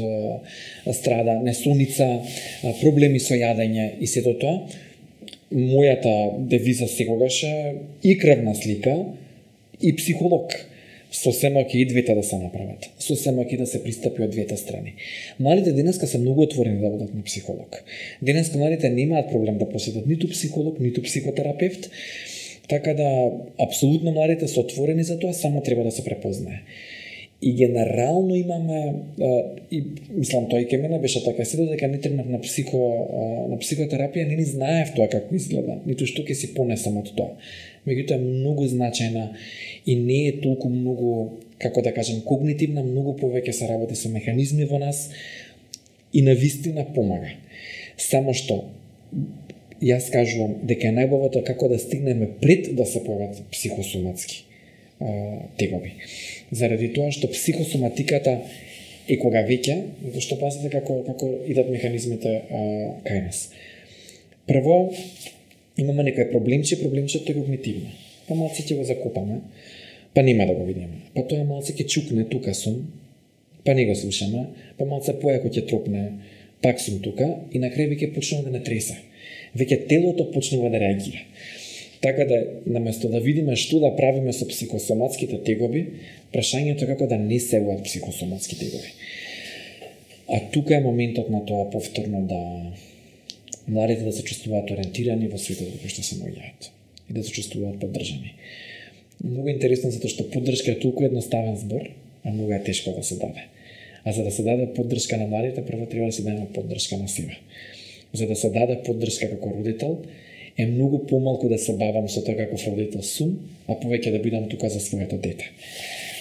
страда, несоница, проблеми со јадење и сето тоа. Мојата девиза секогаш е и крвна слика и психолог. Сосема ќе и двете да се направат. Сосема ќе да се пристапи од двете страни. Младите денеска се многу отворени да одат на психолог. Денеска младите немаат проблем да посетат ниту психолог, ниту психотерапевт. Така да, апсолутно младите се отворени за тоа, само треба да се препознае. И генерално имаме, и мислам тоа и ке мене беше така, се додека не тренав на психотерапија, не ни знаев тоа како изгледа, ниту што ќе си понесам од тоа. Меѓутоа е многу значајна и не е толку многу, како да кажем, когнитивна, многу повеќе се работи со механизми во нас и навистина помага. Само што јас кажувам дека е најбавото како да стигнеме пред да се појават психосоматски тегови. Заради тоа што психосоматиката е кога веќе, зашто пазите како идат механизмите кај нас. Прво, имаме некој проблемчето е когнитивно. Па малце ќе го закопаме, па нема да го видиме. Па тоа малце ќе чукне, тука сум, па не го слушаме, па малце појако ќе тропне, пак сум тука и на крај веќе почнува да не тресе. Веќе телото почнува да реагира. Така да, наместо да видиме што да правиме со психосоматските тегови, прашањето е како да не се воат психосоматски тегови. А тука е моментот на тоа повторно да младите да се чувствуваат ориентирани во светот во кој што се наоѓаат и да се чувствуваат поддржани. Многу интересно затоа што поддршка е толку едноставен збор, а многу е тешко да се даде. А за да се даде поддршка на младите, прво треба да се даде поддршка на себе. За да се даде поддршка како родител, е многу помалку да се бавам со тоа каков родител сум, а повеќе да бидам тука за своето дете.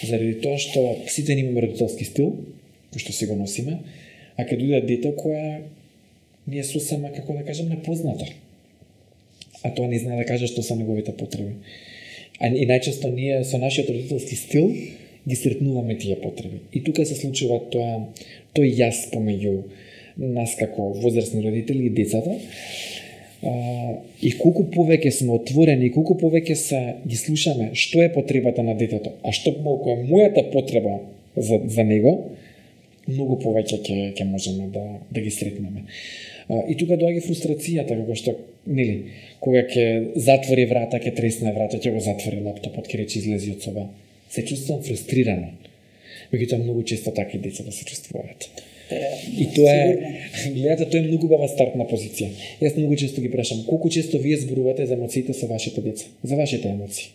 Заради тоа што сите имаме родителски стил, кој што си го носиме, а кога дојде дете кое ни е сосема, како да кажем, непознато. А тоа не знае да каже што се неговите потреби. И најчесто ние со нашиот родителски стил ги сретнуваме тие потреби. И тука се случува тој јас помеѓу нас како возрастни родители и децата. И колку повеќе сме отворени, колку повеќе ги слушаме што е потребата на детето, а што малку е мојата потреба за него, многу повеќе ќе можеме да ги сретнеме. И тука доаѓа фрустрацијата, како што, нели, кога ќе затвори врата, ќе тресне врата, ќе го затвори лаптопот, ќе рече излези од соба. Се чувствувам фрустрирано. Меѓутоа многу често такви деца да се чувствуваат. И тоа е, гледате, тоа е многу убава стартна позиција. Јас многу често ги прашам, колку често вие зборувате за емоциите со вашите деца, за вашите емоции.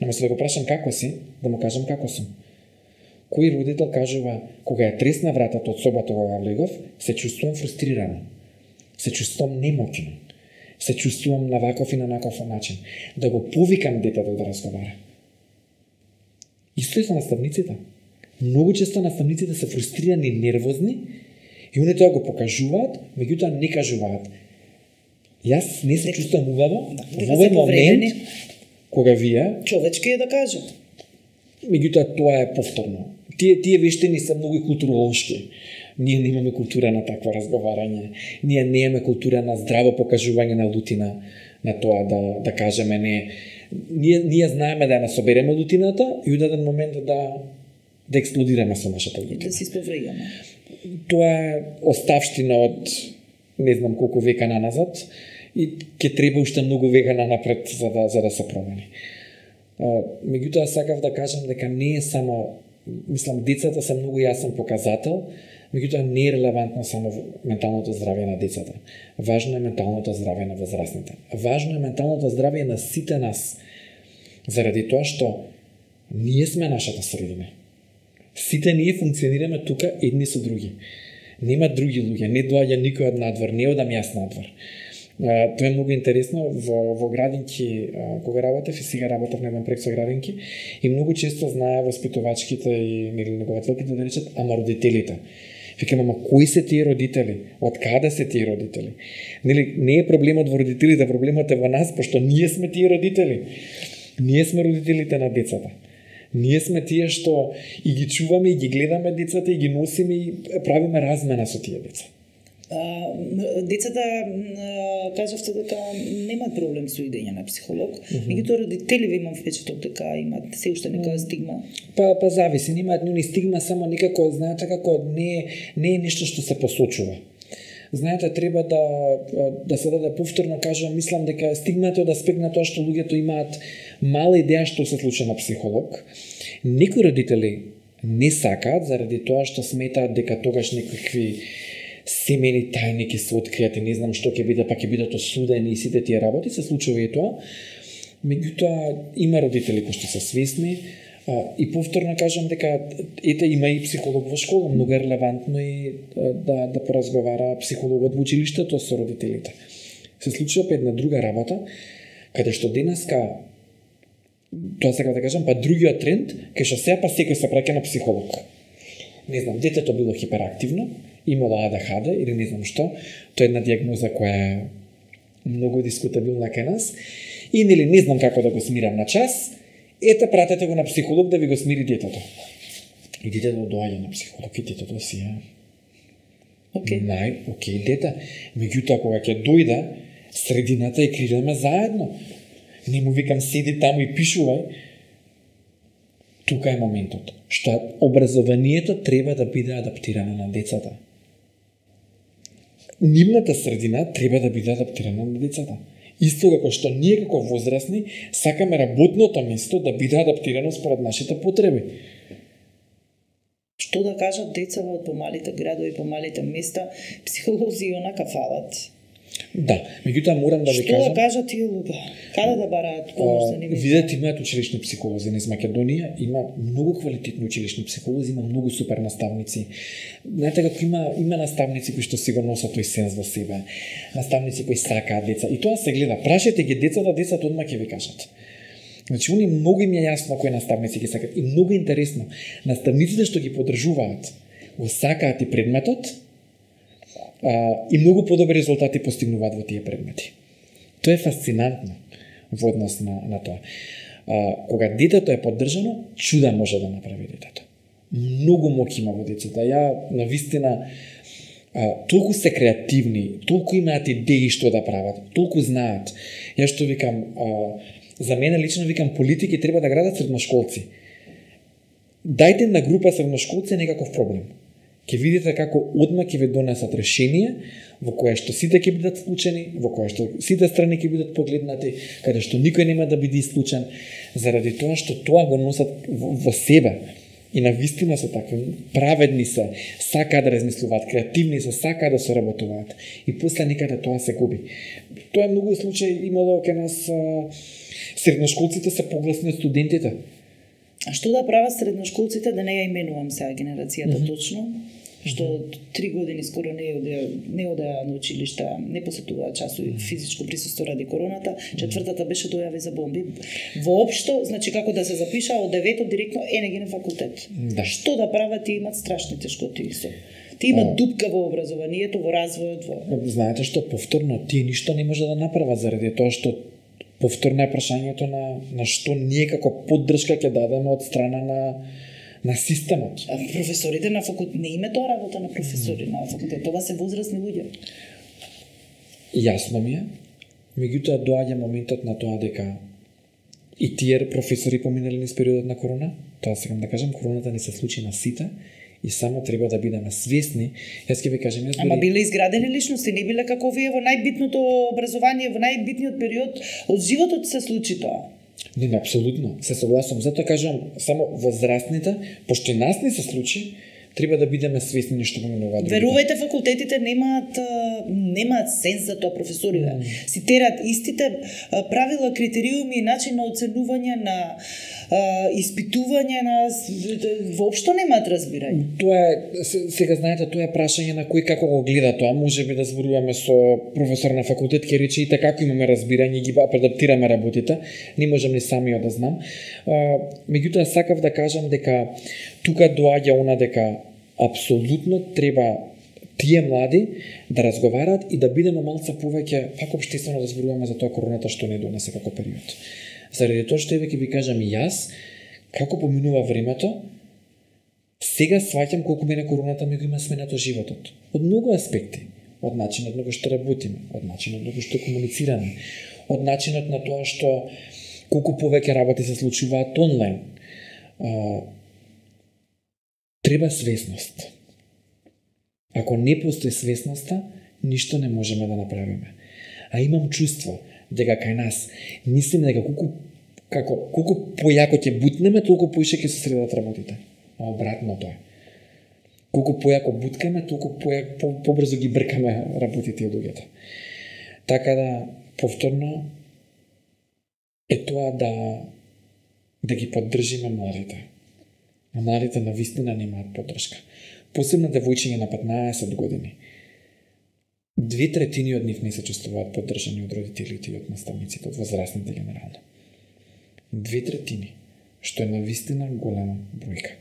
Наместо да го прашам како си, да му кажам како сум. Кој родител кажува, кога ја тресна вратата од собата кога влегов, се чувствувам фрустрирано. Се чувствувам немотивно. Се чувствувам на ваков и на наков начин. Да го повикам детето да разговара. Исто е со наставниците. Многу често наставниците се фрустрирани, нервозни и они тоа го покажуваат, меѓутоа не кажуваат. Јас не се чувствувам убаво во овој момент кога вие човечки е да кажат. Меѓутоа тоа е повторно. Тие вештини се многу културолошки. Ние немаме култура на такво разговарање. Ние немаме култура на здраво покажување на лутина, на тоа да кажеме не. Ние знаеме да ја насобереме лутината и у даден момент да експлодираме со нашата лутина. Да се исповредиме. Тоа е оставштина од не знам колку века наназад и ќе треба уште многу века нанапред за да се промени. Меѓутоа сакав да кажам дека не е само, мислам, децата се многу јасен показател, меѓутоа не е релевантно само менталното здравје на децата. Важно е менталното здравје на возрастните. Важно е менталното здравје на сите нас. Заради тоа што ние сме нашата средина. Сите ние функционираме тука едни со други. Нема други луѓе, не доаѓа никој од надвор, не одам јас надвор. Тоа е многу интересно во градинки, кога работев и сега работев на еден проект со градинки и многу често знае воспитувачките и негователките да речат, ама родителите. Викам, ама кои се тие родители? Од каде се тие родители? Нели, не е проблемот во родителите, проблемот е во нас, пошто ние сме тие родители. Ние сме родителите на децата. Ние сме тие што и ги чуваме, и ги гледаме децата, и ги носиме и правиме размена со тие деца. Децата кажавте дека немаат проблем со идење на психолог, меѓутоа родителиве имам впечаток дека имаат се уште нека стигма. Па зависи, немаат ни стигма, само никако, знаете како не е нешто што се посочува. Знаете, треба да се даде повторно кажам, мислам дека стигмата од аспект на тоа што луѓето имаат мала идеја што се случи на психолог. Некои родители не сакаат заради тоа што сметаат дека тогаш некакви семени тајни ќе се откријат и не знам што ќе биде, па ќе бидат осудени и сите тие работи, се случува и тоа. Меѓутоа има родители кои што се свесни и повторно кажам дека има и психолог во школа, многу е релевантно и да поразговара психологот во училиштето со родителите. Се случува па една друга работа, каде што денеска тоа сакам да кажам, па другиот тренд, кај што сега па секој се праќа на психолог. Не знам, детето било хиперактивно, имало АДХД или не знам што, тоа е една диагноза која е многу дискутабилна кај нас, и нели не знам како да го смирам на час, ете пратете го на психолог да ви го смири детето. И детето доаѓа на психолог и детето си е окей дете. Меѓутоа кога ќе дојде, средината и кридеме заедно. Не му викам седи таму и пишувај. Тука е моментот, што образованието треба да биде адаптирано на децата. Нивната средина треба да биде адаптирана на децата. Исто како што ние како возрастни сакаме работното место да биде адаптирано според нашите потреби. Што да кажат деца од помалите градови, помалите места, психолози онака фалат. Да, меѓутоа морам да ви Што кажам. да кажат тие луѓе? Каде да бараат помош за нивните? Видете, имаат училишни психолози низ Македонија, има многу квалитетни училишни психолози, има многу супер наставници. Знаете како има наставници кои што си го носат тој сенс во себе, наставници кои сакаат деца. И тоа се гледа. Прашете ги децата одма ќе ви кажат. Значи, они многу им е јасно кои наставници ги сакаат. И многу интересно, наставниците што ги поддржуваат, го сакаат и предметот, и многу подобри резултати постигнуваат во тие предмети. Тоа е фасцинантно во однос на тоа. Кога детето е поддржано, чуда може да направи детето. Многу моќ има во децата. Ја навистина толку се креативни, толку имаат идеи што да прават, толку знаат. Ја што викам, за мене лично викам, политики треба да градат средношколци. Дајте на група средношколци некаков проблем. Ќе видите како одма ќе ви донесат решение во кое што сите ќе бидат вклучени, во кое што сите страни ќе бидат погледнати, каде што никој нема да биде исклучен, заради тоа што тоа го носат во себе. И навистина се такви, праведни се, сакаат да размислуваат, креативни се, сакаат да соработуваат. И после некаде тоа се губи. Тоа е многу случаи имало кај нас, средношколците се погласни од студентите. А што да прават средношколците, да не ја именувам сега генерацијата точно, што 3 години скоро не одеа на училишта, не посетуваа часови физичко присуство ради короната, четвртата беше дојави за бомби. Воопшто, значи како да се запиша од 9 директно ЕНГ факултет. Да. Што да прават, тие имат страшни тешкоти со. Тие имат дупка во образованието, во развојот, Знаете што, повторно тие ништо не може да направат заради тоа што повторно е прашањето на што ние како поддршка ќе дадеме од страна на системот. А професорите на факултет, не име тоа работа на професори на факултет, тоа се возрастни луѓе. Јасно ми е, меѓутоа доаѓа моментот на тоа дека и тие професори поминали низ периодот на корона, тоа сакам да кажам, короната ни се случи на сите, и само треба да бидеме свесни. Јас ќе ви кажам, Ама биле изградени личности, не биле како вие во најбитното образование, во најбитниот период од животот се случи тоа. Не, апсолутно, се согласувам. Затоа кажам, само возрастните, пошто и нас не се случи, треба да бидеме свесни што поминуваат. Верувајте, факултетите немаат сенс за тоа, професорите. Си терат истите правила, критериуми и начин на оценување, на испитување, воопшто немаат разбирање. Тоа е, сега знаете, тоа е прашање на кој како го гледа тоа. Можеби да зборуваме со професор на факултет, ќе рече и како имаме разбирање, ги адаптираме работите. Не можам ни самиот да знам. Меѓутоа сакав да кажам дека тука доаѓа она дека апсолутно треба тие млади да разговараат и да бидеме малце повеќе како општествено да зборуваме за тоа короната што не донесе како период. Заради тоа што ќе ви кажам и јас, како поминува времето, сега сваќам колку мене короната ми го има сменето животот. Од многу аспекти. Од начинот на кој што работиме, од начинот на кој што комуницираме, од начинот на тоа што колку повеќе работи се случуваат онлайн. Треба свесност. Ако не постои свесноста, ништо не можеме да направиме. А имам чувство дека кај нас, мислим дека колку појако ќе бутнеме, толку поише ќе се средат работите. А обратното е. Колку појако буткаме, толку побрзо ги бркаме работите и луѓето. Така да, повторно, е тоа да ги поддржиме младите. А младите навистина немаат поддршка. Посебно девојчиња на 15 години. 2/3 од нив не се чувствуваат поддржани од родителите и од наставниците, од возрастните генерално. 2/3, што е навистина голема бројка.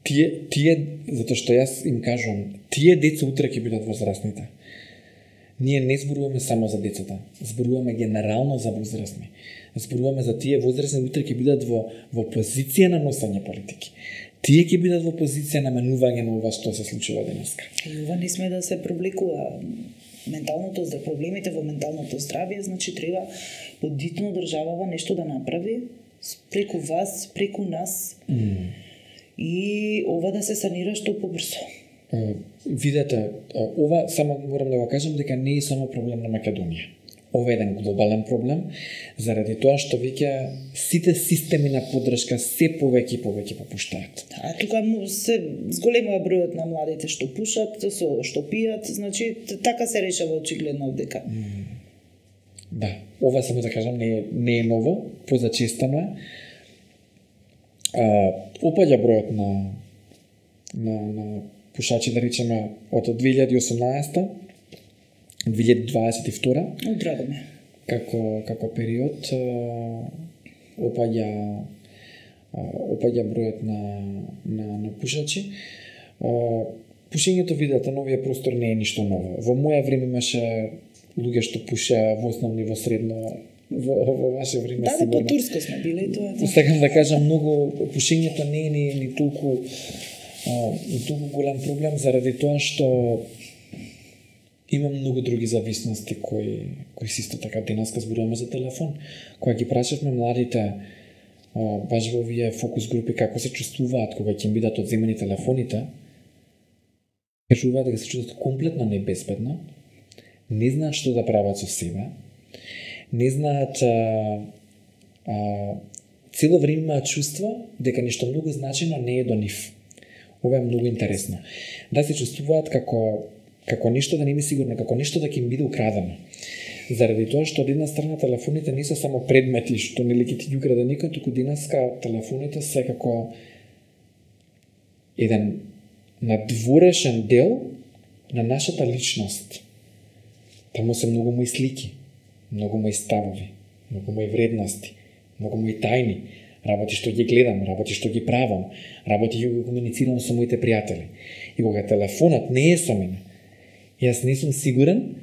Тие, затоа што јас им кажувам, тие деца утре ќе бидат возрастните. Ние не зборуваме само за децата, зборуваме генерално за возрастни. Зборуваме за тие возрастни утре ќе бидат во позиција на носење политики. Тие ќе бидат во позиција на менување на ова што се случува денеска. И ова не сме да се привлекува менталното здравје, проблемите во менталното здравје, значи треба подитно државава нешто да направи преку вас, преку нас. И ова да се санира што побрзо. Видете, ова само морам да го кажам дека не е само проблем на Македонија. ова е еден глобален проблем, заради тоа што веќе сите системи на поддршка се повеќе и повеќе попуштаат. А тука се зголемува бројот на младите што пушат, што пијат, значи така се решава очигледно овдека. Да, ова само да кажам не е ново, позачестано е. Опаѓа бројот на пушачи, да речеме, од 2018 2022 Драго ме. Како период опаѓа бројот на пушачи. Пушењето, видете, на овие простор не е ништо ново. Во моја време имаше луѓе што пушеа во основно и во средно, во ваше време да, сигурно. Да, по турско сме били и тоа. Сакам да кажам, многу пушењето не е ни толку голем проблем заради тоа што има многу други зависности кои се исто така. Денеска зборуваме за телефон. Кога ги прашавме младите баш во овие фокус групи како се чувствуваат кога ќе им бидат одземени телефоните, кажуваат дека се чувствуваат комплетно небезбедно, не знаат што да прават со себе, не знаат цело време имаат чувство дека нешто многу значено не е до нив. Ова е многу интересно. Да се чувствуваат како нешто да не е сигурно, како нешто да ќе им биде украдено. Заради тоа што од една страна телефоните не се само предмети што нели ќе ти ги украде никој, туку денеска телефоните се како еден надворешен дел на нашата личност. Таму се многу мои слики, многу мои ставови, многу мои вредности, многу мои тајни, работи што ги гледам, работи што ги правам, работи што ги комуницирам со моите пријатели. И кога телефонот не е со мене, јас не сум сигурен,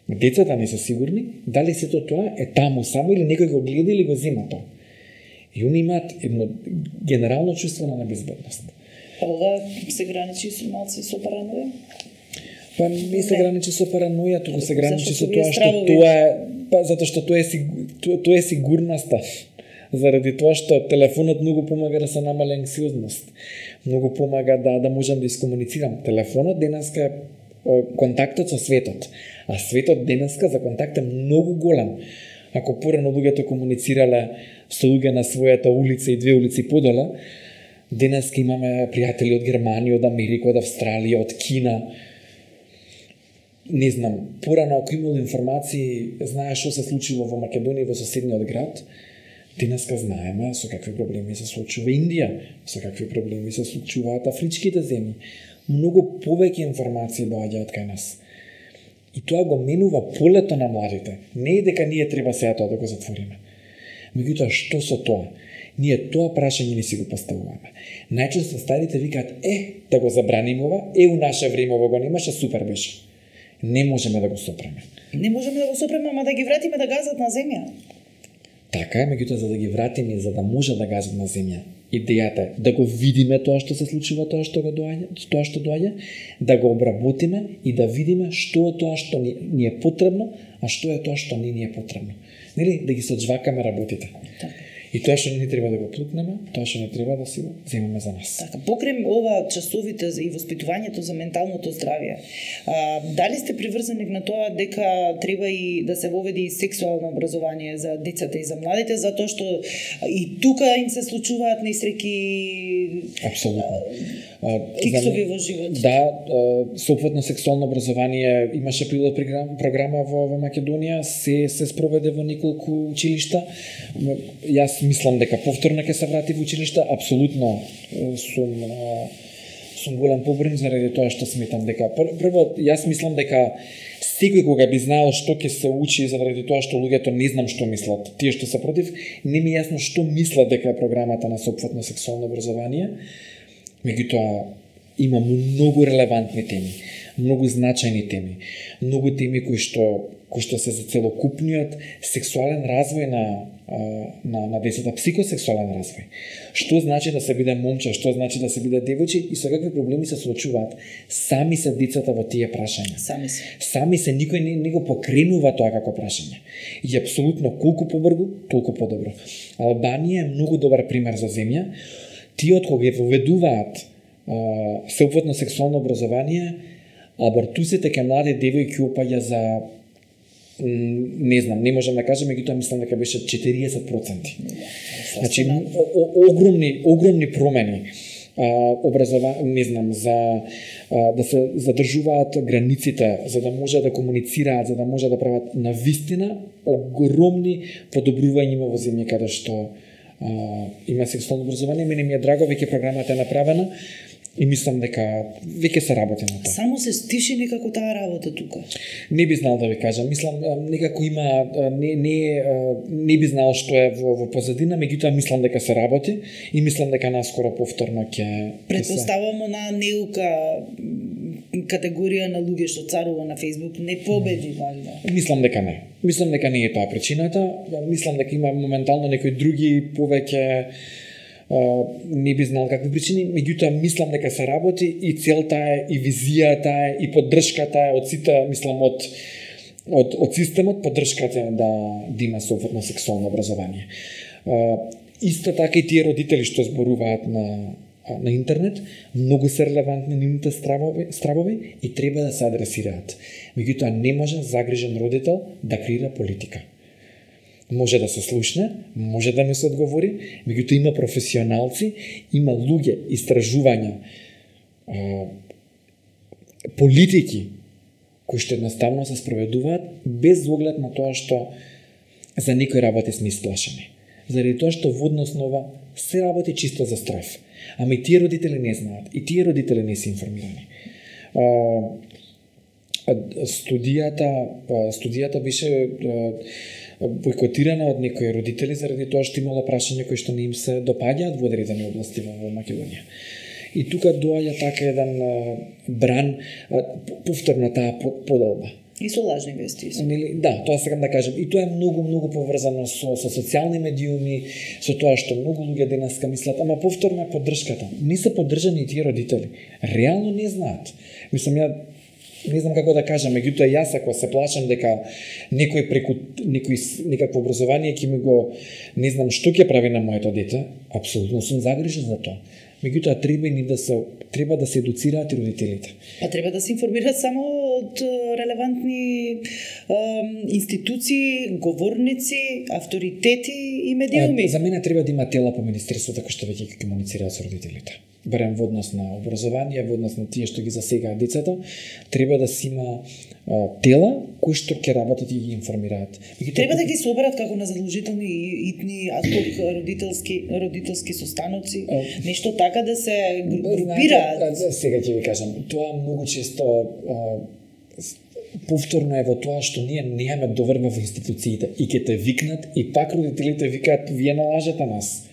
децата не се сигурни, дали сето тоа е таму само или некој го гледа или го зема тоа. И они имаат едно генерално чувство на небезбедност. Ова се граничи со малце со параноја? Па не се граничи со параноја, туку се граничи со тоа што стравови? тоа е, затоа што тоа е сигурноста. Заради тоа што телефонот многу помага да се намали анксиозност. Многу помага да можам да искомуницирам. Телефонот денеска е контактот со светот. А светот денеска за контакт е многу голем. Ако порано луѓето комуницирале со луѓе на својата улица и 2 улици подола, денеска имаме пријатели од Германија, од Америка, од Австралија, од Кина. Не знам, порано ако имало информации, знаеш што се случило во Македонија, во соседниот град, денеска знаеме со какви проблеми се случува Индија, со какви проблеми се случуваат афричките земји. Многу повеќе информации доаѓаат кај нас. И тоа го менува полето на младите. Не е дека ние треба сега тоа да го затвориме. Меѓутоа, што со тоа? Ние тоа прашање не си го поставуваме. Најчесто старите викаат, да го забраниме ова, у наше време ова го немаше, супер беше. Не можеме да го сопреме. Не можеме да го сопреме, ама да ги вратиме да газат на земја. Така е, меѓутоа за да ги вратиме, за да може да газат на земја, идејата е да го видиме тоа што се случува, тоа што доаѓа, да го обработиме и да видиме што е тоа што ни е потребно, а што е тоа што не ни е потребно. Нели, да ги соджвакаме работите. Така. И тоа што не треба да го плукнеме, тоа што не треба да си го земеме за нас. Така, покрај ова часовите и воспитувањето за менталното здравје, дали сте приврзани на тоа дека треба и да се воведи сексуално образование за децата и за младите, затоа што и тука им се случуваат несреќи, Апсолутно. киксови во живот? Да, сопватно сексуално образование имаше пилот програма во Македонија, се спроведе во неколку училишта. Јас мислам дека повторно ќе се врати во училишта, апсолутно сум голем поборник заради тоа што сметам дека прво јас мислам дека секој кога би знаел што ќе се учи заради тоа што луѓето не знам што мислат, тие што се против, не ми е јасно што мислат дека е програмата на сопватно сексуално образование. Меѓутоа има многу релевантни теми, многу значајни теми, многу теми кои што се за целокупниот сексуален развој на децата, психосексуален развој. Што значи да се биде момче, што значи да се биде девојче и со какви проблеми се соочуваат сами се децата во тие прашања. Сами се никој не го покренува тоа како прашање. И апсолутно колку побрзо, толку подобро. Албанија е многу добар пример за земја. Тие од кога воведуваат сеопфатно сексуално образование, абортусите кај млади девојки опаѓа за Не знам, не можам да кажам, меѓутоа мислам дека беше 40%. Значи огромни промени. Не знам, за да се задржуваат границите, за да може да комуницираат, за да може да прават навистина огромни подобрувања во земји каде што има сексуално образование. Мене ми е драго, веќе програмата е направена и мислам дека веќе се работи на тоа. Само се стиши некако таа работа тука. Не би знал да ви кажам. Мислам некако има не би знал што е во позадина, меѓутоа мислам дека се работи и мислам дека наскоро повторно ќе претпоставувам на неука категорија на луѓе што царува на Facebook не победи валјда. Мислам дека не. Мислам дека не е тоа причината. Мислам дека има моментално некои други повеќе не би знал какви причини, меѓутоа мислам дека се работи и целта е, и визијата е, и поддршката е од сите, мислам од системот, поддршката е да има соодветно сексуално образование. Исто така и тие родители што зборуваат на интернет, многу се релевантни нивните стравови и треба да се адресираат. Меѓутоа не може загрижен родител да креира политика. Може да се слушне, може да не се одговори, меѓутоа има професионалци, има луѓе, истражувања, политики кои што едноставно се спроведуваат без оглед на тоа што за некои работи сме исплашени. Заради тоа што во однос на ова се работи чисто за страв. Ама и тие родители не знаат, и тие родители не се информирани. Студијата беше бойкотирана од некои родители заради тоа што имало прашања кои што не им се допаѓаат во одредени области во Македонија. И тука доаѓа така еден бран повторно таа подолба. И со лажни вести. Да, тоа сакам да кажам. И тоа е многу поврзано со социјални медиуми, со тоа што многу луѓе денеска мислат, ама повторно е поддршката. Не се поддржани и тие родители. Реално не знаат. Мислам, ја не знам како да кажам, меѓутоа јас ако се плашам дека некој преку некакво образование ќе ми го не знам што ќе прави на моето дете, апсолутно сум загрижен за тоа. Меѓутоа треба да се едуцираат и родителите. Па треба да се информираат само од релевантни институции, говорници, авторитети и медиуми. За мене треба да има тела по министерството кои што веќе ќе комуницираат со родителите. Барем во однос на образование, во однос на тие што ги засегаат децата, треба да си има тела кои што ќе работат и ги информираат. Треба да ги соберат како на задолжителни итни адхок родителски состаноци, нешто така да се групираат. Сега ќе ви кажам, тоа многу често повторно е во тоа што ние немаме доверба во институциите и ќе те викнат и пак родителите викаат вие налажете нас.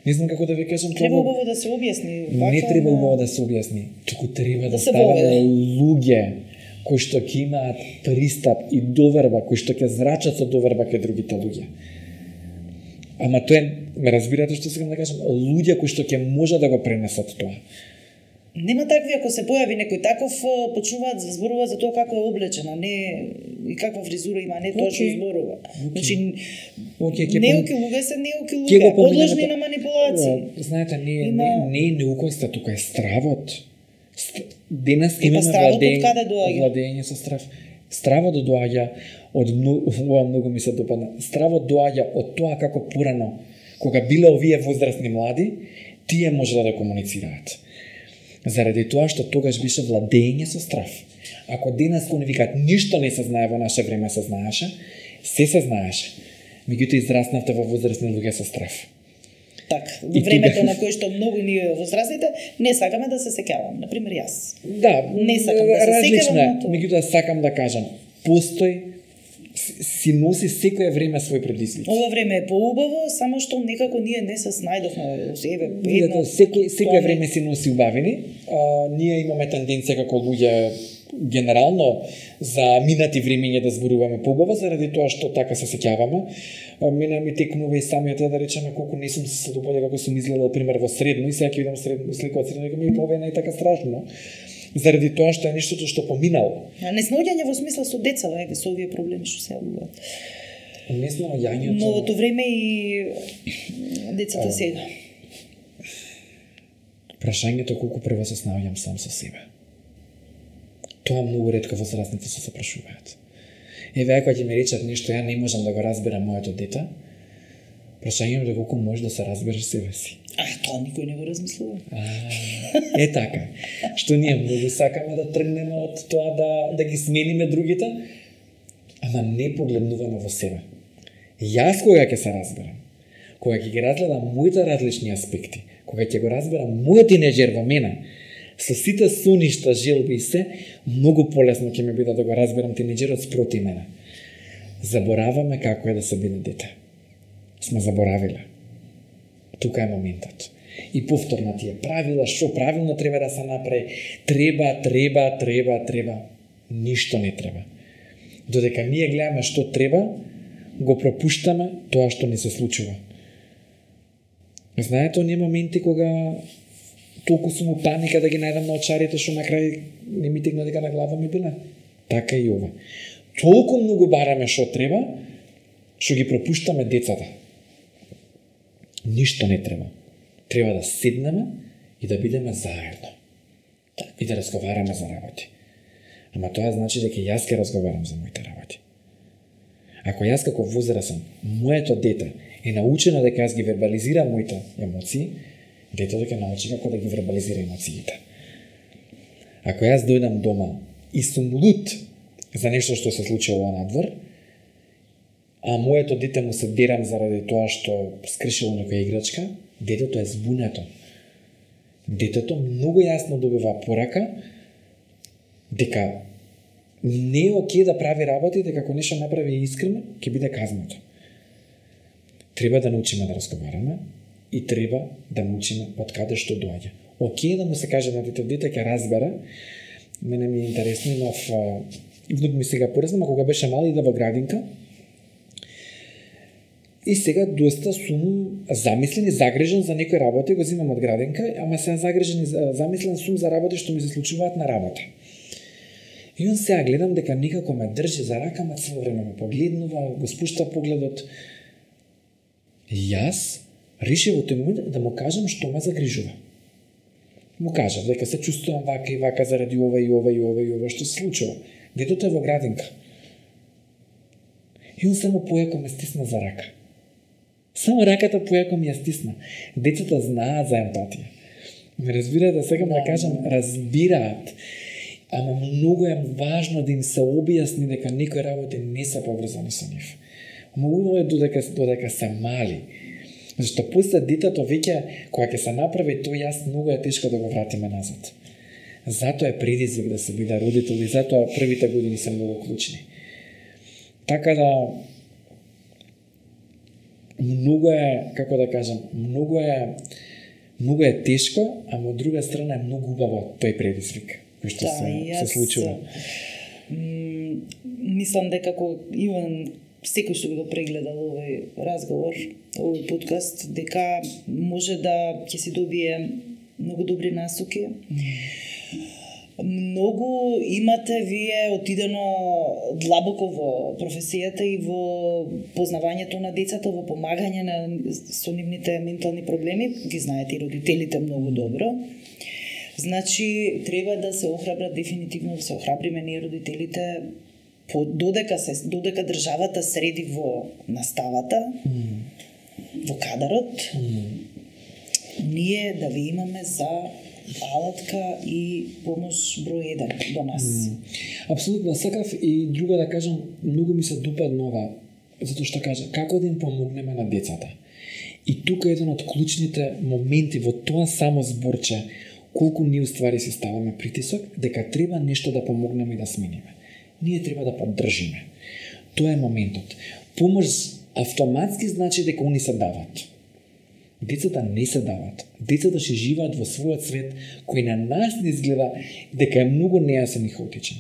Не знам како да ви кажам. Треба убаво да се објасни. Не треба убаво да се објасни, туку треба да ставаме луѓе кои што ќе имаат пристап и доверба, кои што ќе зрачат со доверба кај другите луѓе. Ама тоа е, ме разбирате што сакам да кажам, луѓе кои што ќе може да го пренесат тоа. Нема такви, ако се појави некој таков, почнуваат да зборуваат за тоа како е облечена, не и каква фризура има, не тоа што зборува. Значи, неуки луѓе се неуки луѓе, подложни на манипулации. Знаете, не е неукоста, тука е стравот. Денес имаме владење со страв. Стравот доаѓа од ова многу ми се допадна. Стравот доаѓа од тоа како порано, кога биле овие возрастни млади, тие можеле да комуницираат. Заради тоа што тогаш беше владење со страв. Ако денес кој не викаат ништо не се знае во наше време се знаеше, се знаеше. Меѓутоа израснавте во возрастни луѓе со страв. Так, времето на кое што многу ние возрастните не сакаме да се сеќавам, например јас. Да, не сакам да се сеќавам. Меѓутоа сакам да кажам, постои си носи секое време свој предизвик. Ова време е поубаво, само што некако ние не се снајдовме себе. Секое време си носи убавини. Ние имаме тенденција како луѓе генерално за минати времења да зборуваме поубаво, заради тоа што така се сеќаваме. Мене ми текнува и самиот да речеме колку не сум се допаѓа како сум изгледал пример во средно и сега ќе видам средно слика од средно, ми пове не е така страшно. Заради тоа што е нештото што поминало. Неснаоѓање во смисла со деца, со овие проблеми што се јавуваат. Неснаоѓањето. Новото време и децата сега. Прашањето колку прво се снаоѓам сам со себе. Тоа многу ретко возрастните се прашуваат. Еве ако ќе ми речат нешто, ја не можам да го разберам моето дете, прашањето е колку можеш да се разбереш себе си. Тоа никој не го размислува. Така. Што ние многу сакаме да тргнеме од тоа да ги смениме другите, ама не погледнуваме во себе. Јас кога ќе се разберам, кога ќе ги разгледам моите различни аспекти, кога ќе го разберам мојот тинеџер во мене, со сите соништа, желби и се, многу полесно ќе ми биде да го разберам тинеџерот спроти мене. Забораваме како е да се биде дете. Сме заборавиле. Тука е моментот. И повторно тие правила, што правилно треба да се направи, треба. Ништо не треба. Додека ние гледаме што треба, го пропуштаме тоа што не се случува. Знаете, оние моменти кога толку сум у паника да ги најдам на очарите што на крај не ми тегна дека на глава ми биле. Така и ова. Толку многу бараме што треба, што ги пропуштаме децата. Ништо не треба. Треба да седнеме и да бидеме заедно. И да разговараме за работи. Ама тоа значи дека јас ќе разговарам за моите работи. Ако јас како возрасен, моето дете е научено дека јас ги вербализирам моите емоции, детето ќе научи како да ги вербализира емоциите. Ако јас дојдам дома и сум лут за нешто што се случило надвор, а моето дете му се дерам заради тоа што скршило некоја играчка, детето е збунето. Детето многу јасно добива порака дека не е окей да прави работи, дека ако нешто направи искрено, ќе биде казнато. Треба да научиме да разговараме и треба да научиме од каде што доаѓа. Окей да му се каже на дете ќе разбере. Мене ми е интересно, имав внук ми сега порасна, кога беше мал иде во градинка. И сега доста сум замислен и загрижен за некои работи, го земам од градинка, ама сега загрижен и замислен сум за работи што ми се случуваат на работа. И он сега гледам дека никако ме држи за рака, ма цело време ме погледнува, го спушта погледот. И јас решив во тој момент да му кажам што ме загрижува. Му кажав дека се чувствувам вака и вака заради ова и ова што се случува. Детето е во градинка. И он само појако ме стисна за рака. Само раката појако ми ја стисна. Децата знаат за емпатија. Ме разбираат, сега да кажам, разбираат. Ама многу е важно да им се објасни дека некои работи не се поврзани со нив. Многу е додека се мали. Зашто после детето веќе, кога ќе се направи тој јас, многу е тешко да го вратиме назад. Затоа е предизвик да се биде родител и затоа првите години се многу клучни. Така да многу е, како да кажам, многу е тешко, ама од друга страна е многу убаво тој предизвик кој што се случува. Мислам дека Иван секој што би го прегледал овој разговор, овој подкаст, дека може да ќе си добие многу добри насоки. Многу имате вие отидено длабоко во професијата и во познавањето на децата, во помагање со нивните ментални проблеми. Ги знаете и родителите многу добро. Значи, треба да се охрабрат, дефинитивно да се охрабриме ние родителите, додека државата среди во наставата, во кадарот, ние да ви имаме за алатка и помош број 1 до нас. Апсолутно, сакав и друго да кажам, многу ми се допадна ова, затоа што кажа, како да им помогнеме на децата. И тука еден од клучните моменти во тоа само зборче, колку ние уствари си ставаме притисок, дека треба нешто да помогнеме и да смениме. Ние треба да поддржиме. Тоа е моментот. Помош автоматски значи дека они се дават. Децата не се дават. Децата ще живеат во својот свет, кој на нас не изгледа дека е многу нејасен и хаотичен.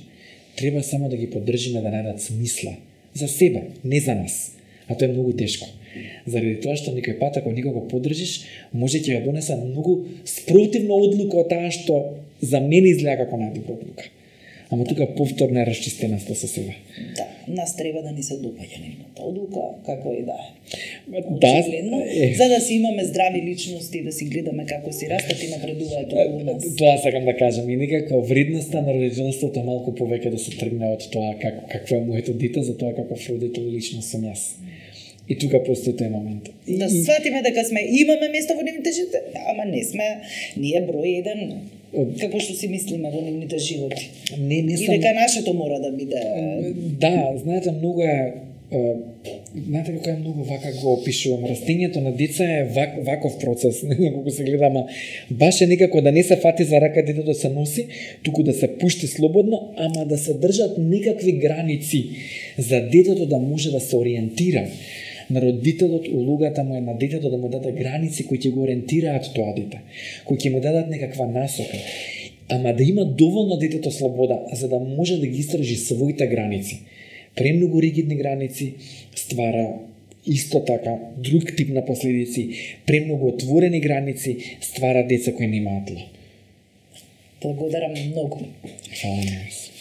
Треба само да ги поддржиме да најдат смисла. За себе, не за нас. А тоа е многу тешко. Заради тоа што некој пат, ако никого поддржиш, може ќе ја донеса многу спротивна одлука од таа што за мене изгледа како најдобра одлука. Ама тука повторно е расчистената со себе. Да, нас треба да ни се допаѓа нивната одлука, како и да е. Да, Очигледно, за да си имаме здрави личности, да си гледаме како си растат и напредуваат околу нас. Тоа сакам да кажам и некако вредноста на родителството малку повеќе да се тргне од тоа какво е моето дете, за тоа каков родител личност сум јас. И тука постои тој момент. Да сватиме дека имаме место во нивните животи, ама не сме ние број еден како што си мислиме во нивните животи. Не И сам... дека нашето мора да биде... Да, знаете, многу е... знаете како е многу вака го опишувам. Растењето на деца е ваков процес, не знам колку се гледа, ама баш е некако да не се фати за рака детето се носи, туку да се пушти слободно, ама да се држат некакви граници за детето да може да се ориентира. На родителот, улогата му е на детето да му даде граници кои ќе го ориентираат тоа дете, кои ќе му дадат некаква насока. Ама да има доволно детето слобода, за да може да ги истражи своите граници. Премногу ригидни граници ствара исто така друг тип на последици. Премногу отворени граници ствара деца кои немаат тло. Благодарам многу. Фала на вас.